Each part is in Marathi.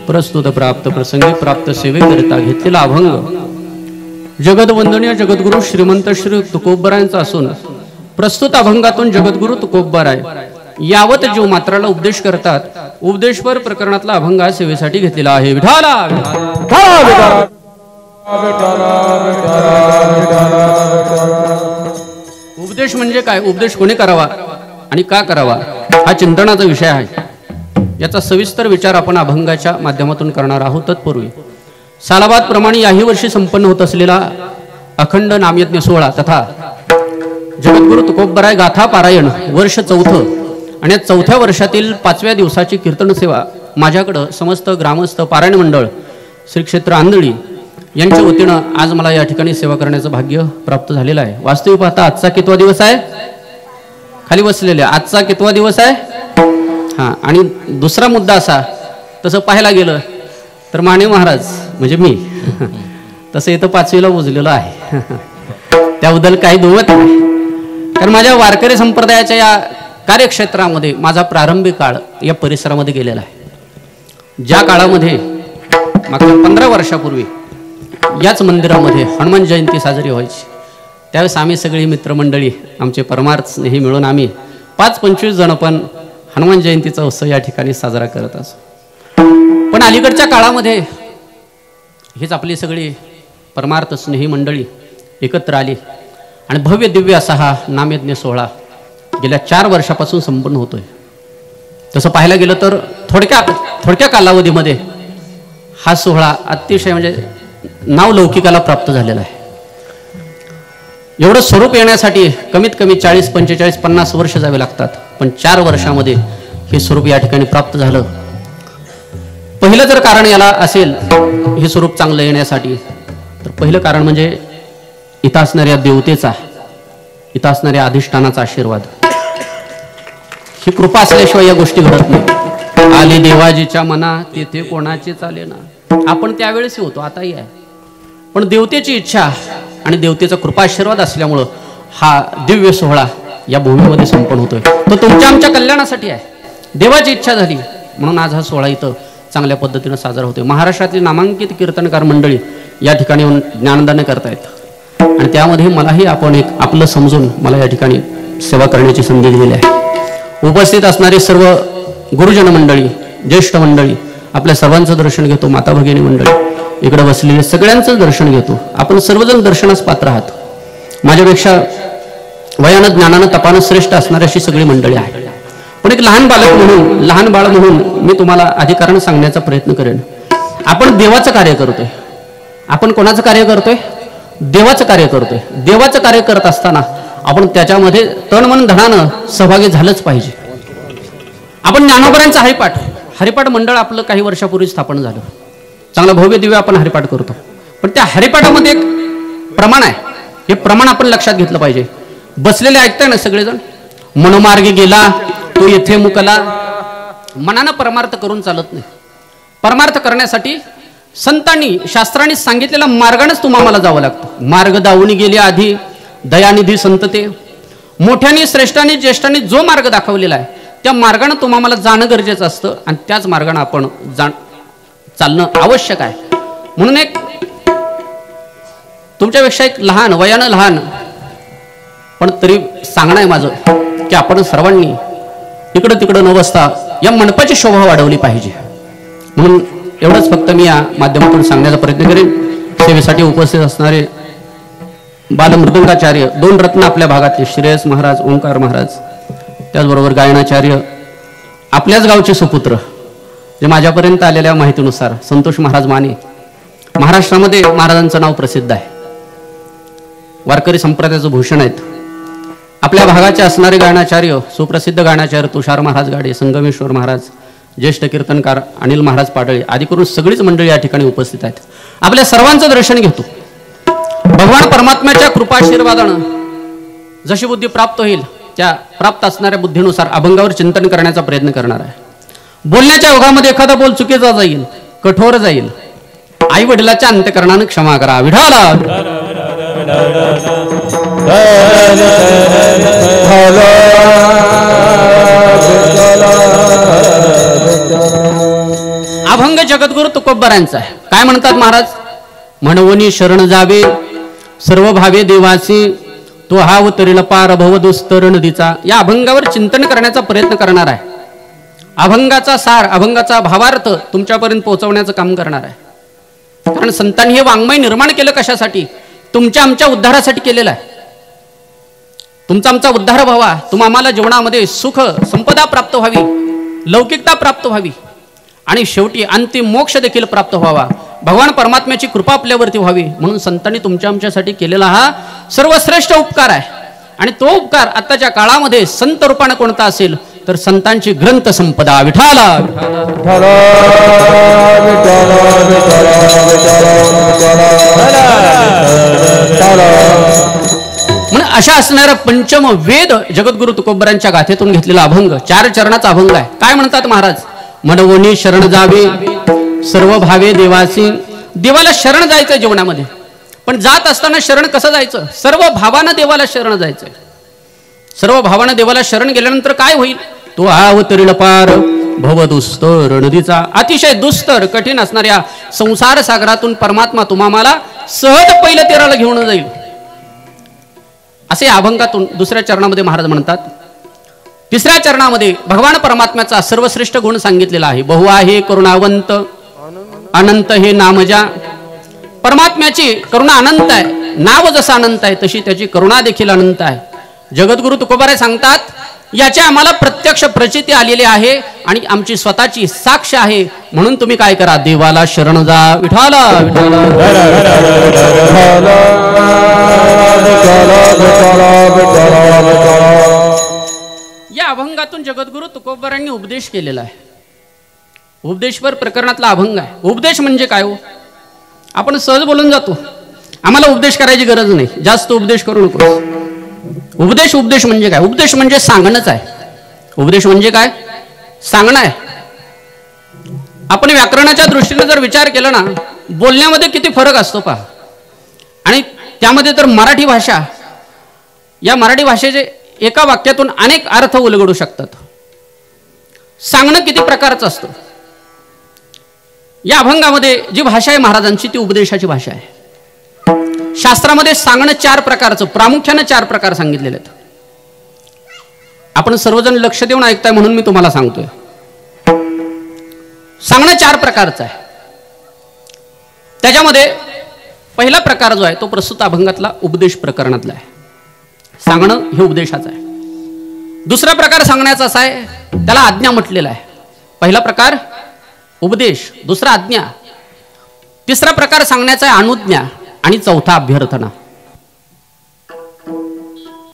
प्रस्तुत प्राप्त प्रसंगी प्राप्त सेवेकरिता घेतलेला अभंग जगदवंदनीय जगद्गुरु श्रीमंत श्री तुकोबरायांचा असून प्रस्तुत अभंगातून जगद्गुरु तुकोबराय यावत जीव मात्राला उपदेश करतात. उपदेशपर प्रकरणातला अभंग हा सेवेसाठी घेतलेला आहे. विठाला उपदेश म्हणजे काय, उपदेश कोणी करावा आणि का करावा हा चिंतनाचा विषय आहे. याचा सविस्तर विचार आपण अभंगाच्या माध्यमातून करणार आहोत. तत्पूर्वी सालाबाद प्रमाणे याही वर्षी संपन्न होत असलेला अखंड नामयज्ञ सोहळा तथा जगद्गुरु तुकोबराय गाथा पारायण वर्ष चौथं आणि या चौथ्या वर्षातील 5व्या दिवसाची कीर्तन सेवा माझ्याकडं समस्त ग्रामस्थ पारायण मंडळ श्री क्षेत्र आंधळी यांच्या वतीनं आज मला या ठिकाणी सेवा करण्याचं भाग्य प्राप्त झालेलं आहे. वास्तविक पाहता आजचा कितवा दिवस आहे, खाली बसलेले आजचा कितवा दिवस आहे. हां, आणि दुसरा मुद्दा असा, तसं पाहायला गेलं तर माने महाराज म्हणजे मी तसं इथं 5वीला उजलेलं आहे. त्याबद्दल काही दुमत नाही, कारण माझ्या वारकरी संप्रदायाच्या या कार्यक्षेत्रामध्ये माझा प्रारंभिक काळ या परिसरामध्ये गेलेला आहे. ज्या काळामध्ये मागच्या 15 वर्षापूर्वी याच मंदिरामध्ये हनुमान जयंती साजरी व्हायची, त्यावेळेस आम्ही सगळी मित्रमंडळी आमचे परमार्थ स्नेही मिळून आम्ही 5-25 जण पण हनुमान जयंतीचा उत्सव या ठिकाणी साजरा करत असो. पण अलीकडच्या काळामध्ये हीच आपली सगळी परमार्थ स्नेही मंडळी एकत्र आली आणि भव्य दिव्य असा हा नामयज्ञ सोहळा गेल्या 4 वर्षापासून संपन्न होतोय. तसं पाहायला गेलं तर थोडक्या कालावधीमध्ये हा सोहळा अतिशय म्हणजे नाव लौकिकाला प्राप्त झालेला आहे. एवढं स्वरूप येण्यासाठी कमीत कमी 40, 45, 50 वर्ष जावे लागतात, पण 4 वर्षामध्ये हे स्वरूप या ठिकाणी प्राप्त झालं. पहिलं जर कारण याला असेल हे स्वरूप चांगलं येण्यासाठी, तर पहिलं कारण म्हणजे इथं असणाऱ्या देवतेचा, इथं असणाऱ्या अधिष्ठानाचा आशीर्वाद. ही कृपा असल्याशिवाय या गोष्टी घडत नाही. आली देवाजीच्या मना तेथे कोणाचे चाले ना. आपण त्यावेळेसही होतो, आताही आहे, पण देवतेची इच्छा आणि देवतेचा कृपा आशीर्वाद असल्यामुळं हा दिव्य सोहळा या भूमीमध्ये संपन्न होतोय. तो तुमच्या आमच्या कल्याणासाठी आहे. देवाची इच्छा झाली म्हणून आज हा सोहळा इथं चांगल्या पद्धतीनं साजरा होतोय. महाराष्ट्रातील नामांकित कीर्तनकार मंडळी या ठिकाणी येऊन ज्ञानदान करतायत आणि त्यामध्ये मलाही आपण एक आपलं समजून मला या ठिकाणी सेवा करण्याची संधी दिलेली आहे. उपस्थित असणारे सर्व गुरुजन मंडळी, ज्येष्ठ मंडळी, आपल्या सर्वांचं दर्शन घेतो. माता भगिनी मंडळी इकडे बसलेले सगळ्यांचं दर्शन घेतो. आपण सर्वजण दर्शनास पात्र आहात. माझ्यापेक्षा वयानं ज्ञानानं तपानं श्रेष्ठ असणारी अशी सगळी मंडळी आहे. पण एक लहान बालक म्हणून, लहान बाळ म्हणून मी तुम्हाला अधिकारानं सांगण्याचा प्रयत्न करेन. आपण देवाचं कार्य करतोय. आपण कोणाचं कार्य करतोय? देवाचं कार्य करतोय. देवाचं कार्य करत असताना आपण त्याच्यामध्ये तन मन धनानं सहभागी झालंच पाहिजे. आपण ज्ञानोबरांचं हरिपाठ मंडळ आपलं काही वर्षापूर्वी स्थापन झालं. चांगला भव्य दिव्य आपण हरिपाठ करतो, पण त्या हरिपाठामध्ये एक प्रमाण आहे. हे प्रमाण आपण लक्षात घेतलं पाहिजे. बसलेले ऐकताय ना सगळेजण, मनोमार्गे गेला तो येथे मुकला. मनानं परमार्थ करून चालत नाही. परमार्थ करण्यासाठी संतांनी शास्त्रांनी सांगितलेल्या मार्गानेच तुम्हाला जावं लागतं. मार्ग दावून गेले आधी दयानिधी संतते. मोठ्यांनी श्रेष्ठांनी ज्येष्ठांनी जो मार्ग दाखवलेला आहे त्या मार्गाने तुम्हाला जाणं गरजेचं असतं आणि त्याच मार्गाने आपण चालणं आवश्यक आहे. म्हणून एक तुमच्यापेक्षा एक लहान, वयानं लहान, पण तरी सांगणं आहे माझं की आपण सर्वांनी इकडं तिकडं न बसता या मंडपाची शोभा वाढवली पाहिजे. म्हणून एवढंच फक्त मी या माध्यमातून सांगण्याचा प्रयत्न करेन. सेवेसाठी उपस्थित असणारे बालमृदंगाचार्य, 2 रत्न आपल्या भागातले, श्रेयस महाराज, ओंकार महाराज, त्याचबरोबर गायनाचार्य, आपल्याच गावचे सुपुत्र, जे माझ्यापर्यंत आलेल्या माहितीनुसार संतोष महाराज माने. महाराष्ट्रामध्ये महाराजांचं नाव प्रसिद्ध आहे. वारकरी संप्रदायाचं भूषण आहेत. आपल्या भागाचे असणारे गायनाचार्य, सुप्रसिद्ध गायनाचार्य तुषार महाराज गाडे, संगमेश्वर महाराज, ज्येष्ठ कीर्तनकार अनिल महाराज पाडळे आदी करून सगळीच मंडळी या ठिकाणी उपस्थित आहेत. आपल्या सर्वांचं दर्शन घेतो. भगवान परमात्म्याच्या कृपाशीर्वादानं जशी बुद्धी प्राप्त होईल त्या प्राप्त असणाऱ्या बुद्धीनुसार अभंगावर चिंतन करण्याचा प्रयत्न करणार आहे. बोलण्याच्या ओघामध्ये एखादा बोल चुकीचा जाईल, कठोर जाईल, आई वडिलाच्या अंतःकरणाने क्षमा करा. विठाला अभंग जगद्गुरु तुकोबरांचा आहे. काय म्हणतात महाराज? म्हणवनी शरण जावे सर्व भावे देवासी, तो हा उतरेल पार भव दुस्तर नदीचा. या अभंगावर चिंतन करण्याचा प्रयत्न करणार आहे. अभंगाचा सार, अभंगाचा भावार्थ तुमच्यापर्यंत पोहोचवण्याचं काम करणार आहे. कारण संतांनी हे वाङ्मय निर्माण केलं कशासाठी? तुमच्या आमच्या उद्धारासाठी केलेलं आहे. तुमचा आमचा उद्धार व्हावा, आम्हाला जीवनामध्ये सुख संपदा प्राप्त व्हावी, लौकिकता प्राप्त व्हावी आणि शेवटी अंतिम मोक्ष देखील प्राप्त व्हावा, भगवान परमात्म्याची कृपा आपल्यावरती व्हावी म्हणून संतांनी तुमच्या आमच्यासाठी केलेला हा सर्वश्रेष्ठ उपकार आहे. आणि तो उपकार आताच्या काळामध्ये संत रूपाने कोणता असेल तर संतांची ग्रंथ संपदा. विठाला म्हणून अशा असणारा पंचम वेद जगद्गुरु तुकोबरांच्या गाथेतून घेतलेला अभंग 4 चरणाचा अभंग आहे. काय म्हणतात महाराज? म्हणवनी शरण जावे सर्व भावे देवासी. देवाला शरण जायचं जीवनामध्ये, पण जात असताना शरण कसं जायचं? सर्व भावानं देवाला शरण जायचंय. सर्व भावानं देवाला शरण गेल्यानंतर काय होईल? तो अवतरील पार भव दुस्तर नदीचा. अतिशय दुस्तर कठीण असणाऱ्या संसार सागरातून परमात्मा तुम्हाला सहज पहिल्या तीराला घेऊन जाईल असे अभंगातून 2ऱ्या चरणामध्ये महाराज म्हणतात. 3ऱ्या चरणामध्ये भगवान परमात्म्याचा सर्वश्रेष्ठ गुण सांगितलेला आहे. बहु आहे करुणावंत अनंत हे नामजा. परमात्म्याची करुणा अनंत आहे. नाव जसं अनंत आहे तशी त्याची करुणा देखील अनंत आहे. जगद्गुरु तुकोबाराय सांगतात याची आम्हाला प्रत्यक्ष प्रचिती आलेली आहे आणि आमची स्वतःची साक्ष आहे. म्हणून तुम्ही काय करा? देवाला शरण जा. विठाला या अभंगातून जगद्गुरु तुकोबारांनी उपदेश केलेला आहे. उपदेशपर प्रकरणातला अभंग आहे. उपदेश म्हणजे काय हो? आपण सहज बोलून जातो, आम्हाला उपदेश करायची गरज नाही, जास्त उपदेश करू नको. उपदेश म्हणजे काय? उपदेश म्हणजे सांगणंच आहे. उपदेश म्हणजे काय? सांगणं आहे. आपण व्याकरणाच्या दृष्टीने जर विचार केला ना, बोलण्यामध्ये किती फरक असतो पहा. आणि त्यामध्ये तर मराठी भाषा, या मराठी भाषेचे एका वाक्यातून अनेक अर्थ उलगडू शकतात. सांगणं किती प्रकारचं असतं. या अभंगामध्ये जी भाषा आहे महाराजांची ती उपदेशाची भाषा आहे. शास्त्रामध्ये सांगणं 4 प्रकारचं, प्रामुख्याने 4 प्रकार सांगितलेले आहेत. आपण सर्वजण लक्ष देऊन ऐकताय म्हणून मी तुम्हाला सांगतोय. सांगणं 4 प्रकारचं आहे. त्याच्यामध्ये पहिला प्रकार जो आहे तो प्रस्तुत अभंगातला उपदेश प्रकरणातला आहे. सांगणं हे उपदेशाचं आहे. दुसरा प्रकार सांगण्याचा असा आहे, त्याला आज्ञा म्हटलेला आहे. पहिला प्रकार उपदेश, दुसरा आज्ञा, तिसरा प्रकार सांगण्याचा आहे अनुज्ञा आणि चौथा अभ्यर्थना.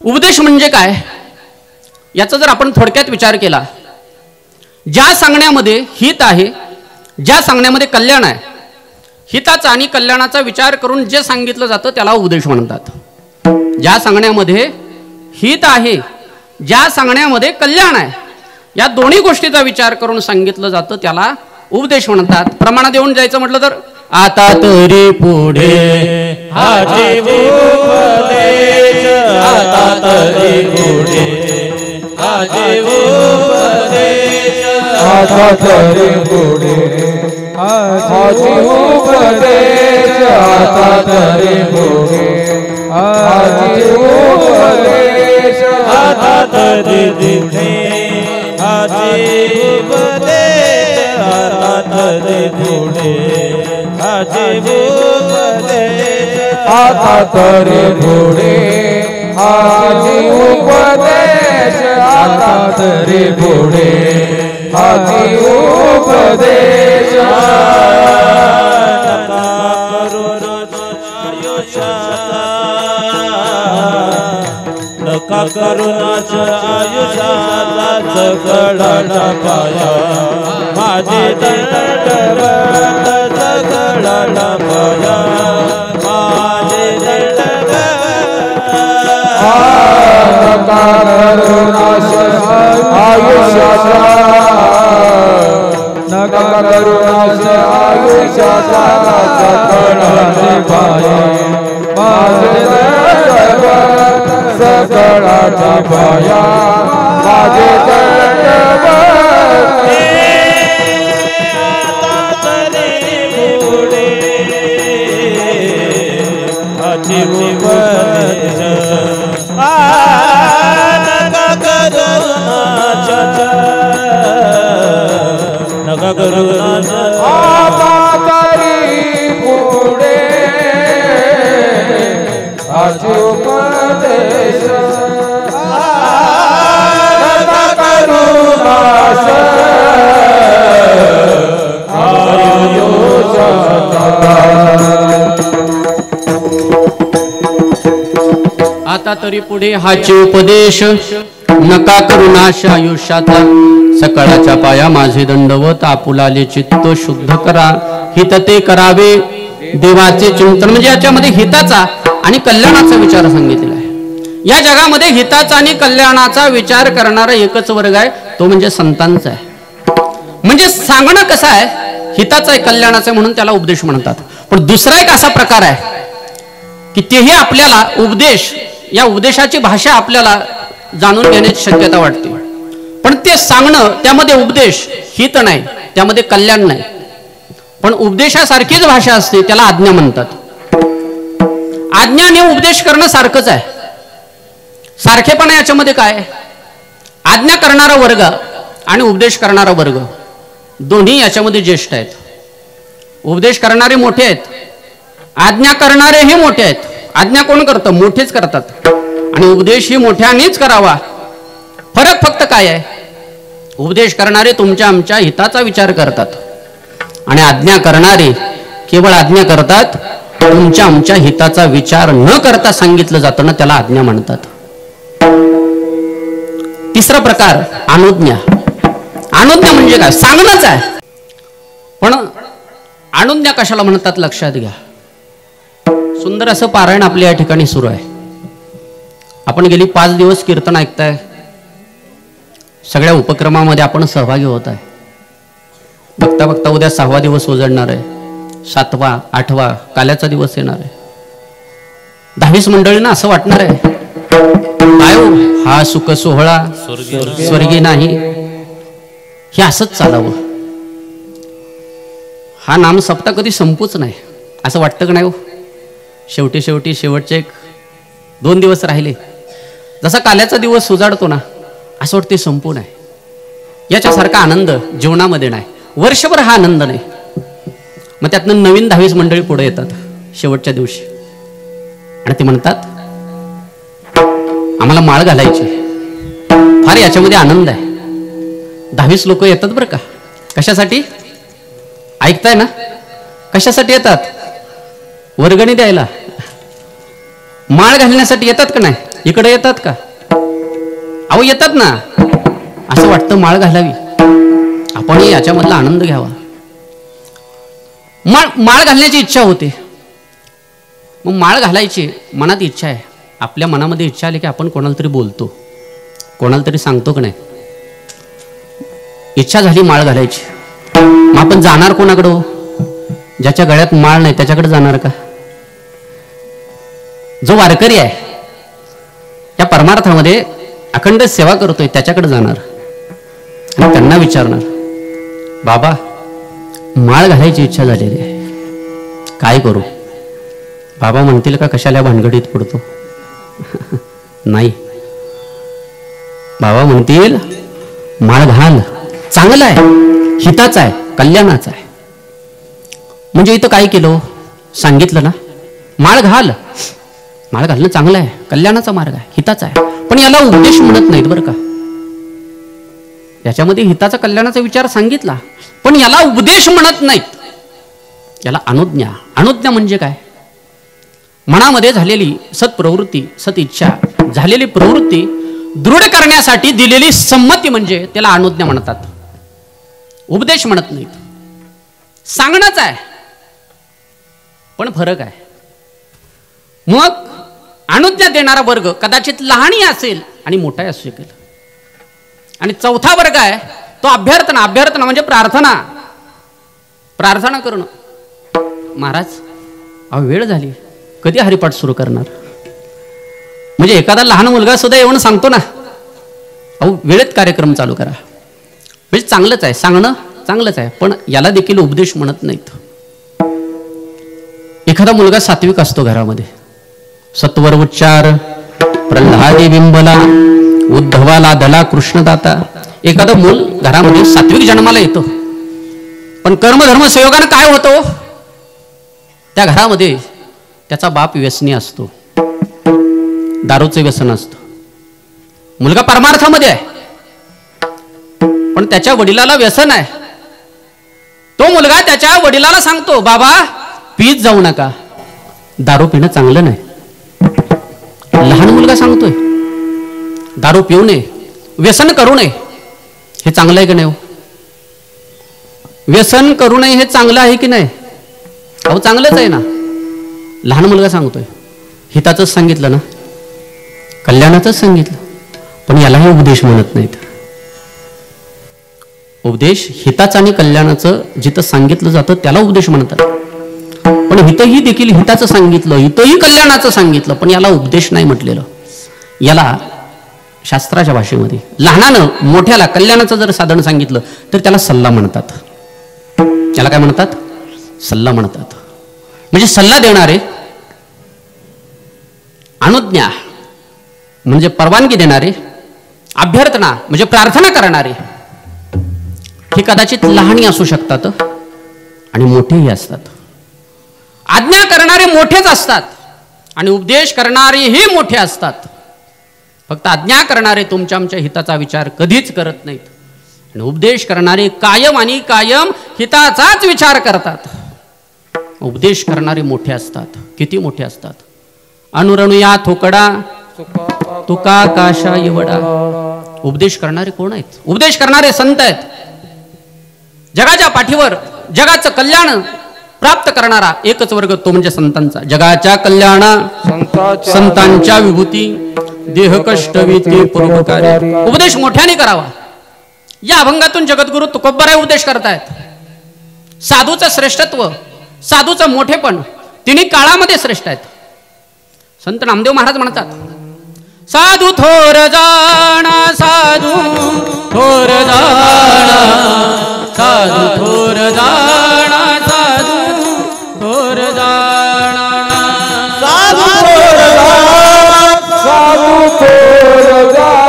उपदेश म्हणजे काय याचा जर आपण थोडक्यात विचार केला, ज्या सांगण्यामध्ये हित आहे, ज्या सांगण्यामध्ये कल्याण आहे, हिताचा आणि कल्याणाचा विचार करून जे सांगितलं जातं त्याला उपदेश म्हणतात. ज्या सांगण्यामध्ये हित आहे, ज्या सांगण्यामध्ये कल्याण आहे, या दोन्ही गोष्टीचा विचार करून सांगितलं जातं त्याला उपदेश म्हणतात. प्रमाण देऊन जायचं म्हटलं तर आता तरी पुढे हाचे उपदेश, आता तरी पुढे हाचे उपदेश, आता तरी पुढे हाचे उपदेश, आता तरी पुढे हाचे उपदेश, आता तरी पुढे हाचे उपदेश, आता तरी पुढे हाचे उपदेश, आता तरी पुढे हाचे उपदेश, आता तरी पुढे हाचे उपदेश. नका करुणाच्या आयुष्याचा सगळा पाया, माझे दंडवत सगळा पाया, माझे दंडवत. नका करुणाच्या आयुष्याचा, नका करुणाच्या आयुष्याचा सगळा पाया, माझे दंडवत सगळा पाया, माझे दंडवत. उपदेश नका करुणाचा पुढे हाची उपदेश नका करुणाचा आता तरी पुढे हाचे उपदेश नका करुणाश आयुष्याचा सकाळच्या पाया माझे दंडवत आपुलाले चित्त शुद्ध करा हित ते करावे देवाचे चिंतन म्हणजे याच्यामध्ये हिताचा आणि कल्याणाचा विचार सांगितलेला आहे। या जगामध्ये हिताचा आणि कल्याणाचा विचार करणारा एकच वर्ग आहे, तो म्हणजे संतांचा आहे। म्हणजे सांगणं कसं आहे, हिताचा आहे कल्याणाचा आहे म्हणून त्याला उपदेश म्हणतात। पण दुसरा एक असा प्रकार आहे की तेही आपल्याला उपदेश, या उपदेशाची भाषा आपल्याला जाणून घेण्याची शक्यता वाटते, पण ते सांगणं त्यामध्ये उपदेश हित नाही, त्यामध्ये कल्याण नाही, पण उपदेशासारखीच भाषा असते, त्याला आज्ञा म्हणतात। आज्ञा आणि उपदेश करणं सारखंच आहे। सारखेपणा याच्यामध्ये काय, आज्ञा करणारा वर्ग आणि उपदेश करणारा वर्ग दोन्ही याच्यामध्ये ज्येष्ठ आहेत। उपदेश करणारे मोठे आहेत, आज्ञा करणारेही मोठे आहेत। आज्ञा कोण करतं, मोठेच करतात, आणि उपदेश ही मोठ्यानेच करावा। फरक फक्त काय आहे, उपदेश करणारे तुमच्या आमच्या हिताचा विचार करतात आणि आज्ञा करणारे केवळ आज्ञा करतात, तुमच्या आमच्या हिताचा विचार न करता सांगितलं जातं ना त्याला आज्ञा म्हणतात। तिसरा प्रकार अनुज्ञा। अनुज्ञा म्हणजे काय, सांगणंच आहे, पण अनुज्ञा कशाला म्हणतात लक्षात घ्या। सुंदर असं पारायण आपल्या या ठिकाणी सुरू आहे। आपण गेली 5 दिवस कीर्तन ऐकताय, सगळ्या उपक्रमामध्ये आपण सहभागी होत आहे। बघता बघता उद्या 6वा दिवस उजळणार आहे, 7वा 8वा काल्याचा दिवस येणार आहे। 10वीस मंडळींना असं वाटणार आहे काय हो, हा सुख सोहळा स्वर्गी नाही, हे असंच चालावं, हा नाम सप्ताह कधी संपूच नाही असं वाटतं का नाही हो। शेवटी शेवटचे 2 दिवस राहिले, जसा काल्याचा दिवस उजाडतो ना असं वाटते संपू नाही। याच्यासारखा आनंद जीवनामध्ये नाही, वर्षभर हा आनंद नाही। मग त्यातनं नवीन 10वीस मंडळी पुढे येतात शेवटच्या दिवशी आणि ते म्हणतात आम्हाला माळ घालायची, फार याच्यामध्ये आनंद आहे। 10वीस लोक येतात बरं का, कशासाठी ऐकताय ना, कशासाठी येतात, वर्गणी द्यायला, माळ घालण्यासाठी येतात का नाही, इकडे येतात का, अहो येतात ना, असं वाटतं माळ घालावी, आपण याच्यामधला आनंद घ्यावा। माळ घालण्याची इच्छा होते, मग माळ घालायची मनात इच्छा आहे, आपल्या मनामध्ये इच्छा आली की आपण कोणाला तरी बोलतो, कोणाला तरी सांगतो का नाही, इच्छा झाली माळ घालायची, मग आपण जाणार कोणाकडे हो, ज्याच्या गळ्यात माळ नाही त्याच्याकडे जाणार का, जो वारकरी आहे त्या परमार्थामध्ये अखंड सेवा करतोय त्याच्याकडे जाणार आणि त्यांना विचारणार बाबा माळ घालायची इच्छा झालेली आहे, काय करू। बाबा म्हणतील का कशाला भानगडीत पडतो नाही, बाबा म्हणतील माळ घाल, चांगला आहे, हिताचा आहे, कल्याणाचा आहे। म्हणजे इथं काय केलं, सांगितलं ना माळ घाल, माळ घालणं चांगलं आहे, कल्याणाचा मार्ग आहे, हिताचा आहे, पण याला उपदेश म्हणत नाहीत बरं का। याच्यामध्ये हिताचा कल्याणाचा विचार सांगितला, पण याला उपदेश म्हणत नाहीत, याला अनुज्ञा। अनुज्ञा म्हणजे काय, मनामध्ये झालेली सत्प्रवृत्ती, सत इच्छा, झालेली प्रवृत्ती दृढ करण्यासाठी दिलेली संमती म्हणजे त्याला अनुज्ञा म्हणतात, उपदेश म्हणत नाहीत। सांगणंच आहे पण फरक आहे। मग अनुज्ञा देणारा वर्ग कदाचित लहानही असेल आणि मोठाही असू शकेल, आणि चौथा वर्ग आहे तो अभ्यर्थना। अभ्यर्थना म्हणजे प्रार्थना, प्रार्थना करणं, महाराज अहो वेळ झाली, कधी हरिपाठ सुरू करणार। म्हणजे एखादा लहान मुलगा सुद्धा येऊन सांगतो ना अहो वेळेत कार्यक्रम चालू करा, म्हणजे चांगलंच आहे, सांगणं चांगलंच आहे, पण याला देखील उपदेश म्हणत नाहीत। एखादा मुलगा सात्विक असतो घरामध्ये, सत्वर उच्चार प्रल्हादी बिंबला उद्धवाला दला कृष्णदाता. एखादं मूल घरामध्ये सात्विक जन्माला येतो, पण कर्मधर्म संयोगानं काय होतं, त्या घरामध्ये त्याचा बाप व्यसनी असतो, दारूचं व्यसन असतं. मुलगा परमार्थामध्ये आहे, पण त्याच्या वडिलाला व्यसन आहे. तो मुलगा त्याच्या वडिलाला सांगतो, बाबा पीत जाऊ नका, दारू पिणं चांगलं नाही. लहान मुलगा सांगतोय दारू पिऊ नये, व्यसन करू नये. हे चांगलं आहे की नाही? व्यसन करू नये हे चांगलं आहे की नाही? अहो चांगलंच आहे ना. लहान मुलगा सांगतोय, हिताचंच सांगितलं ना, कल्याणाचंच सांगितलं, पण यालाही उपदेश म्हणत नाहीत. उपदेश हिताचं आणि कल्याणाचं जिथं सांगितलं जातं त्याला उपदेश म्हणतात. पण हितही देखील हिताचं सांगितलं, हितही कल्याणाचं सांगितलं, पण याला उपदेश नाही म्हटलेलं. याला शास्त्राच्या भाषेमध्ये लहानानं मोठ्याला कल्याणाचं जर साधन सांगितलं तर त्याला सल्ला म्हणतात. याला काय म्हणतात? सल्ला म्हणतात. म्हणजे सल्ला देणारे, अनुज्ञा म्हणजे परवानगी देणारे, अभ्यर्थना म्हणजे प्रार्थना करणारे, हे कदाचित लहानही असू शकतात आणि मोठेही असतात. आज्ञा करणारे मोठेच असतात आणि उपदेश करणारेही मोठे असतात. फक्त आज्ञा करणारे तुमच्या आमच्या हिताचा विचार कधीच करत नाहीत, आणि उपदेश करणारे कायम आणि कायम हिताचाच विचार करतात. उपदेश करणारे मोठे असतात. किती मोठे असतात? अनुरणुया थोकडा तुका काशा एवढा. उपदेश करणारे कोण आहेत? उपदेश करणारे संत आहेत. जगाच्या पाठीवर जगाचं कल्याण प्राप्त करणारा एकच वर्ग तो म्हणजे संतांचा. जगाच्या कल्याणा संतांच्या विभूती देह कष्ट विती परोपकारी. उपदेश मोठ्याने करावा. या अभंगातून जगद्गुरु तुकोबराय उपदेश करतायत. साधूचं श्रेष्ठत्व, साधूचं मोठेपण तिन्ही काळामध्ये श्रेष्ठ आहेत. संत नामदेव महाराज म्हणतात, साधू थोर जाणा, साधू थोर जाणा, साधू थोर जाणा, साधू थोर जाणा, साधू थोर जाणा, साधू थोर जाणा,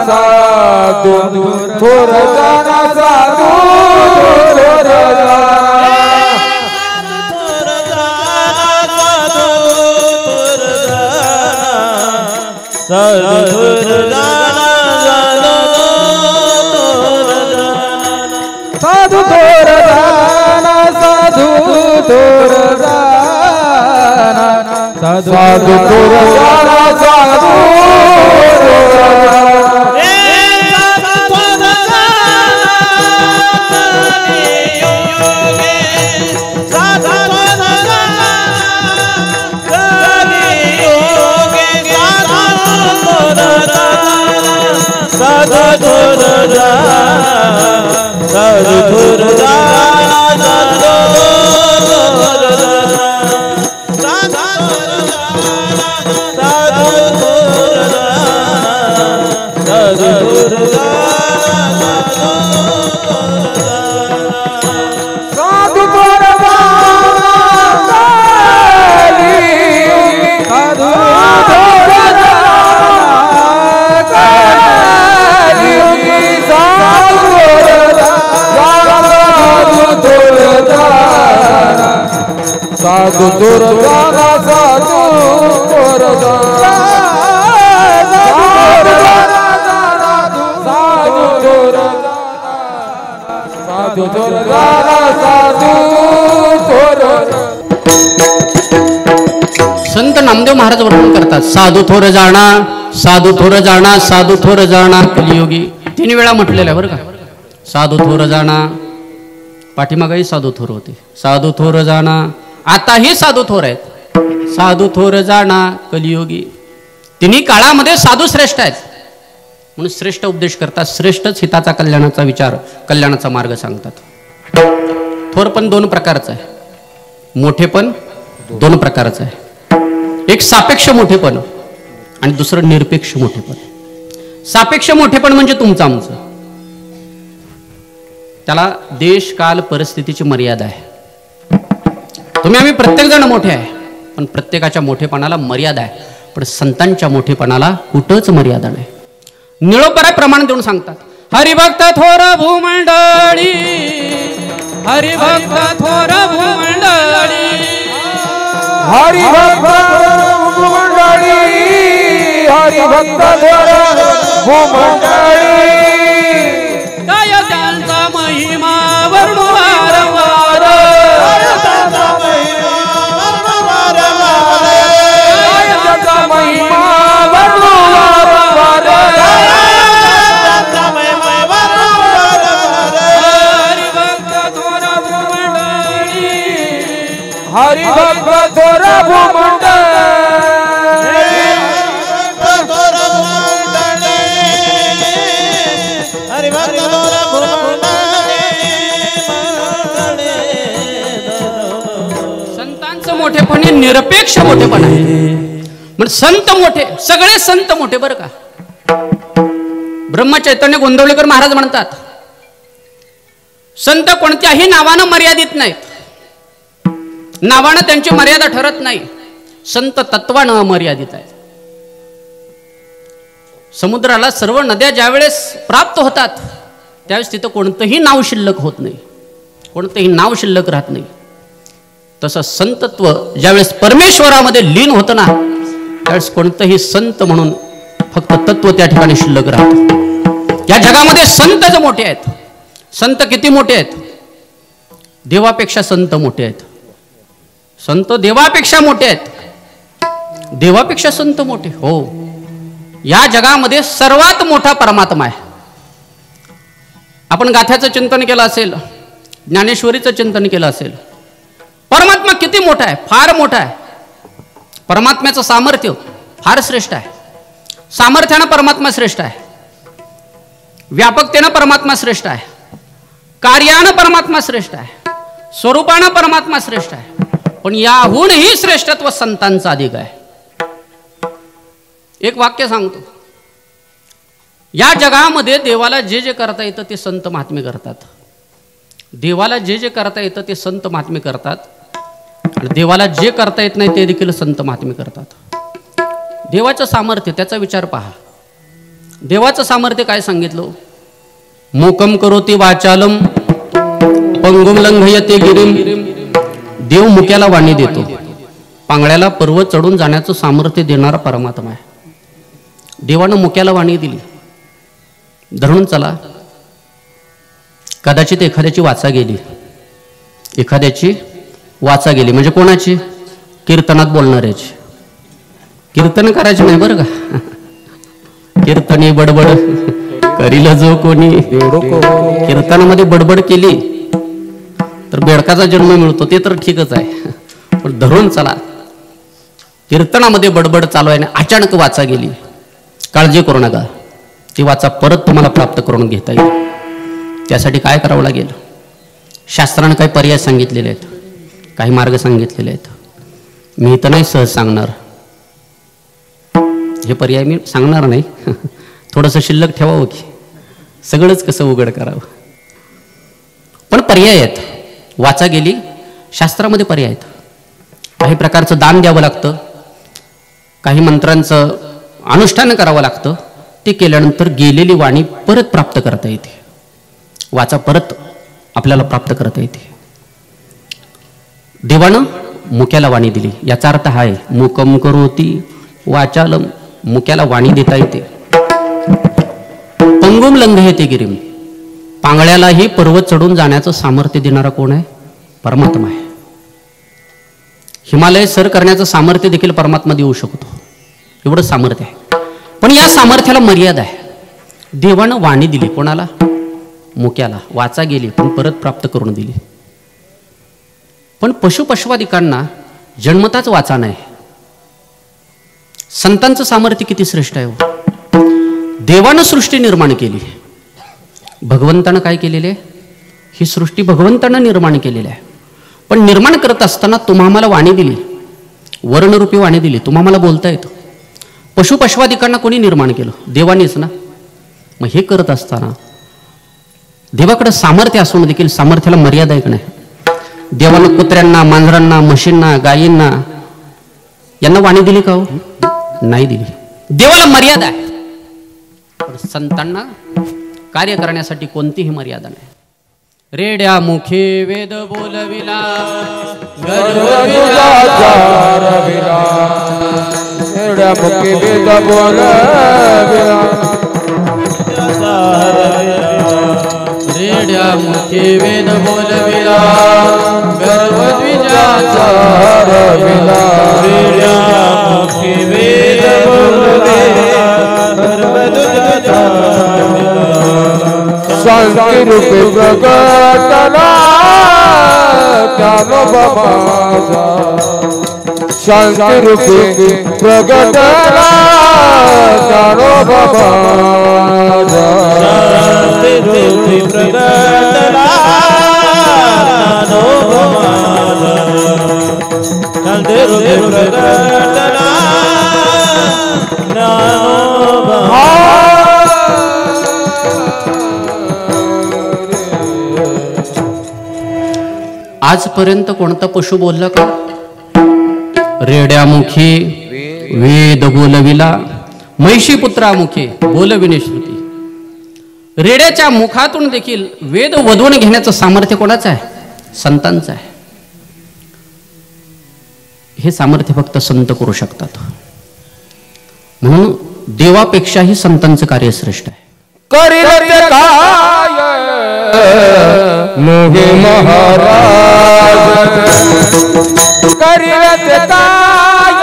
साधू थोर जाणा, साधू थोर जाणा. साधू थोर जाणा, साधू थोर जाणा, साधू थोर जाणा, साधू साधू थोर जाणा, साधू थोर जाणा, साधू थोर जाणा, साधू थोर जाणा, साधू थोर. संत नामदेव महाराज वर्णन करतात, साधू थोर जाणा, साधू थोर जाणा, साधू थोर जाणा कलियोगी. 3 वेळा म्हटलेलं आहे बरं का. साधू थोर जाणा, पाठीमागही साधू थोर होते. साधू थोर जाणा, आताही साधू थोर आहेत. साधू थोर जाणा कलियोगी. तिन्ही काळामध्ये साधू श्रेष्ठ आहेत म्हणून श्रेष्ठ उपदेश करतात. श्रेष्ठच हिताचा कल्याणाचा विचार, कल्याणाचा मार्ग सांगतात. थोर पण 2 प्रकारचं आहे, मोठेपण 2 प्रकारचं आहे. एक सापेक्ष मोठेपण आणि दुसरं निरपेक्ष मोठेपण. सापेक्ष मोठेपण म्हणजे तुमचं आमचं, त्याला देश काल परिस्थितीची मर्यादा आहे. तुम्ही आम्ही प्रत्येक जण मोठे आहे, पण पण प्रत्येकाच्या मोठेपणाला मर्यादा आहे, पण संतांच्या मोठेपणाला कुठंच मर्यादा नाही. निळोपरा प्रमाण देऊन सांगतात, हरिभक्त थोर भूमंडळी, हरिभक्त थोर भूमंडळी, हरिभक्त भूमंडळी, हरिभक्त भूमंडळी, काय त्यांचा महिमा वर्णू वारंवार, त्यांचा महिमा वर्णू वारंवार, हरिभक्त थोर भूमंडळी, हरिभक्त थोर भूमंडळी, संतांचं मोठेपण हे निरपेक्ष मोठेपण आहे. म्हणजे संत मोठे, सगळे संत मोठे बरं का. ब्रह्मचैतन्य गोंदवलेकर महाराज म्हणतात, संत कोणत्याही नावानं मर्यादित नाहीत, नावानं त्यांची मर्यादा ठरत नाही, संत तत्वानं अमर्यादित आहे. समुद्राला सर्व नद्या ज्यावेळेस प्राप्त होतात त्यावेळेस तिथं कोणतंही नाव शिल्लक होत नाही, कोणतंही नाव शिल्लक राहत नाही. तसं संतत्व ज्यावेळेस परमेश्वरामध्ये लीन होतं ना त्यावेळेस कोणतंही संत म्हणून फक्त तत्व त्या ठिकाणी शिल्लक राहतं. या जगामध्ये संतच मोठे आहेत. संत किती मोठे आहेत? देवापेक्षा संत मोठे आहेत. संत देवापेक्षा मोठे आहेत. देवापेक्षा संत मोठे. हो, या जगामध्ये सर्वात मोठा परमात्मा आहे. आपण गाथ्याचं चिंतन केलं असेल, ज्ञानेश्वरीचं चिंतन केलं असेल, परमात्मा किती मोठा आहे, फार मोठा आहे. परमात्म्याचं सामर्थ्य फार श्रेष्ठ आहे. सामर्थ्यानं परमात्मा श्रेष्ठ आहे, व्यापकतेनं परमात्मा श्रेष्ठ आहे, कार्यानं परमात्मा श्रेष्ठ आहे, स्वरूपानं परमात्मा श्रेष्ठ आहे. पण याहूनही श्रेष्ठत्व संतांचं अधिक आहे. एक वाक्य सांगतो, या जगामध्ये देवाला जे जे करता येतं ते संत महात्मे करतात. देवाला जे जे करता येतं ते संत महात्मे करतात, आणि देवाला जे करता येत नाही ते देखील संत महात्मे करतात. देवाचं सामर्थ्य, त्याचा विचार पहा. देवाचं सामर्थ्य काय सांगितलं? मोकम करोति वाचालम पंगुम लंघयते गिरिम. देव मुक्याला वाणी देतो, पांगळ्याला पर्वत चढून जाण्याचं सामर्थ्य देणारा परमात्मा आहे. देवानं मुक्याला वाणी दिली, धरून चला. कदाचित एखाद्याची वाचा गेली, एखाद्याची वाचा गेली म्हणजे कोणाची? कीर्तनात बोलणाऱ्याची. कीर्तन करायचे नाही बरं का. कीर्तनी बडबड करील जो कोणी. कीर्तनामध्ये बडबड केली तर बेडकाचा जन्म मिळतो, ते तर ठीकच आहे. पण धरून चला, कीर्तनामध्ये बडबड चालू आहे, अचानक वाचा गेली, काळजी करू नका, ती वाचा परत तुम्हाला प्राप्त करून घेता येईल. त्यासाठी काय करावं लागेल? शास्त्रानं काही पर्याय सांगितलेले आहेत, काही मार्ग सांगितलेले आहेत. मी तर नाही सहज सांगणार, हे पर्याय मी सांगणार नाही. थोडंसं शिल्लक ठेवावं की सगळंच कसं उघड करावं. पण पर्याय आहेत. वाचा गेली, शास्त्रामध्ये पर्याय आहेत. काही प्रकारचं दान द्यावं लागतं, काही मंत्रांचं अनुष्ठान करावं लागतं. ते केल्यानंतर गेलेली वाणी परत प्राप्त करता येते, वाचा परत आपल्याला प्राप्त करता येते. देवानं मुक्याला वाणी दिली, याचा अर्थ हा आहे मुकम करोति वाचालम, मुक्याला वाणी देता येते. पंगुम लंघयते गिरिम, पांगळ्यालाही पर्वत चढून जाण्याचं सामर्थ्य देणारा कोण आहे? परमात्मा आहे. हिमालय सर करण्याचं सामर्थ्य देखील परमात्मा देऊ शकतो, एवढं सामर्थ्य आहे. पण या सामर्थ्याला मर्यादा आहे. देवानं वाणी दिली कोणाला? मुक्याला. वाचा गेली पण परत प्राप्त करून दिली. पण पशुपशवादिकांना जन्मताच वाचा नाही. संतांचं सामर्थ्य किती श्रेष्ठ आहे. देवानं सृष्टी निर्माण केली, भगवंतानं काय केलेले? ही सृष्टी भगवंतानं निर्माण केलेली आहे. पण निर्माण करत असताना तुम्हाला वाणी दिली, वर्णरूपी वाणी दिली, तुम्हाला बोलता येतं. पशुपशवादिकांना कोणी निर्माण केलं? देवानेच ना. मग हे करत असताना देवाकडे सामर्थ्य असून देखील सामर्थ्याला मर्यादा आहे का नाही? देवानं कुत्र्यांना, मांजरांना, म्हशींना, गायींना यांना वाणी दिली का हो? नाही दिली. देवाला मर्यादा आहे, पण संतांना कार्य करण्यासाठी कोणतीही मर्यादा नाही. रेड्या मुखे वेद बोलविला रेड्या मुखे वेद बोलविला रेड्या मुखे वेद बोलविला गर्वद्विजाचा रविला रेड्या मुखे वेद बोलविला गर्वद्विजाचा शांती रूपी प्रगटला ज्ञानोबा शांती रूपी प्रगटला ज्ञानोबा शांती रूपी प्रगटला ज्ञानोबा शांती रूपी प्रगटला ज्ञानोबा. आजपर्यंत कोणता पशु बोलला का? रेड्यामुखी वेद बोलविला महिषी पुत्रामुखे बोलविणे श्रुती. रेड्याच्या मुखातून देखील वेद वधवून घेण्याचं सामर्थ्य कोणाचं आहे? संतांचं आहे. हे सामर्थ्य फक्त संत करू शकतात. म्हणून देवापेक्षाही संतांचं कार्य श्रेष्ठ आहे. करील ते काय मोहे महाराज करील ते काय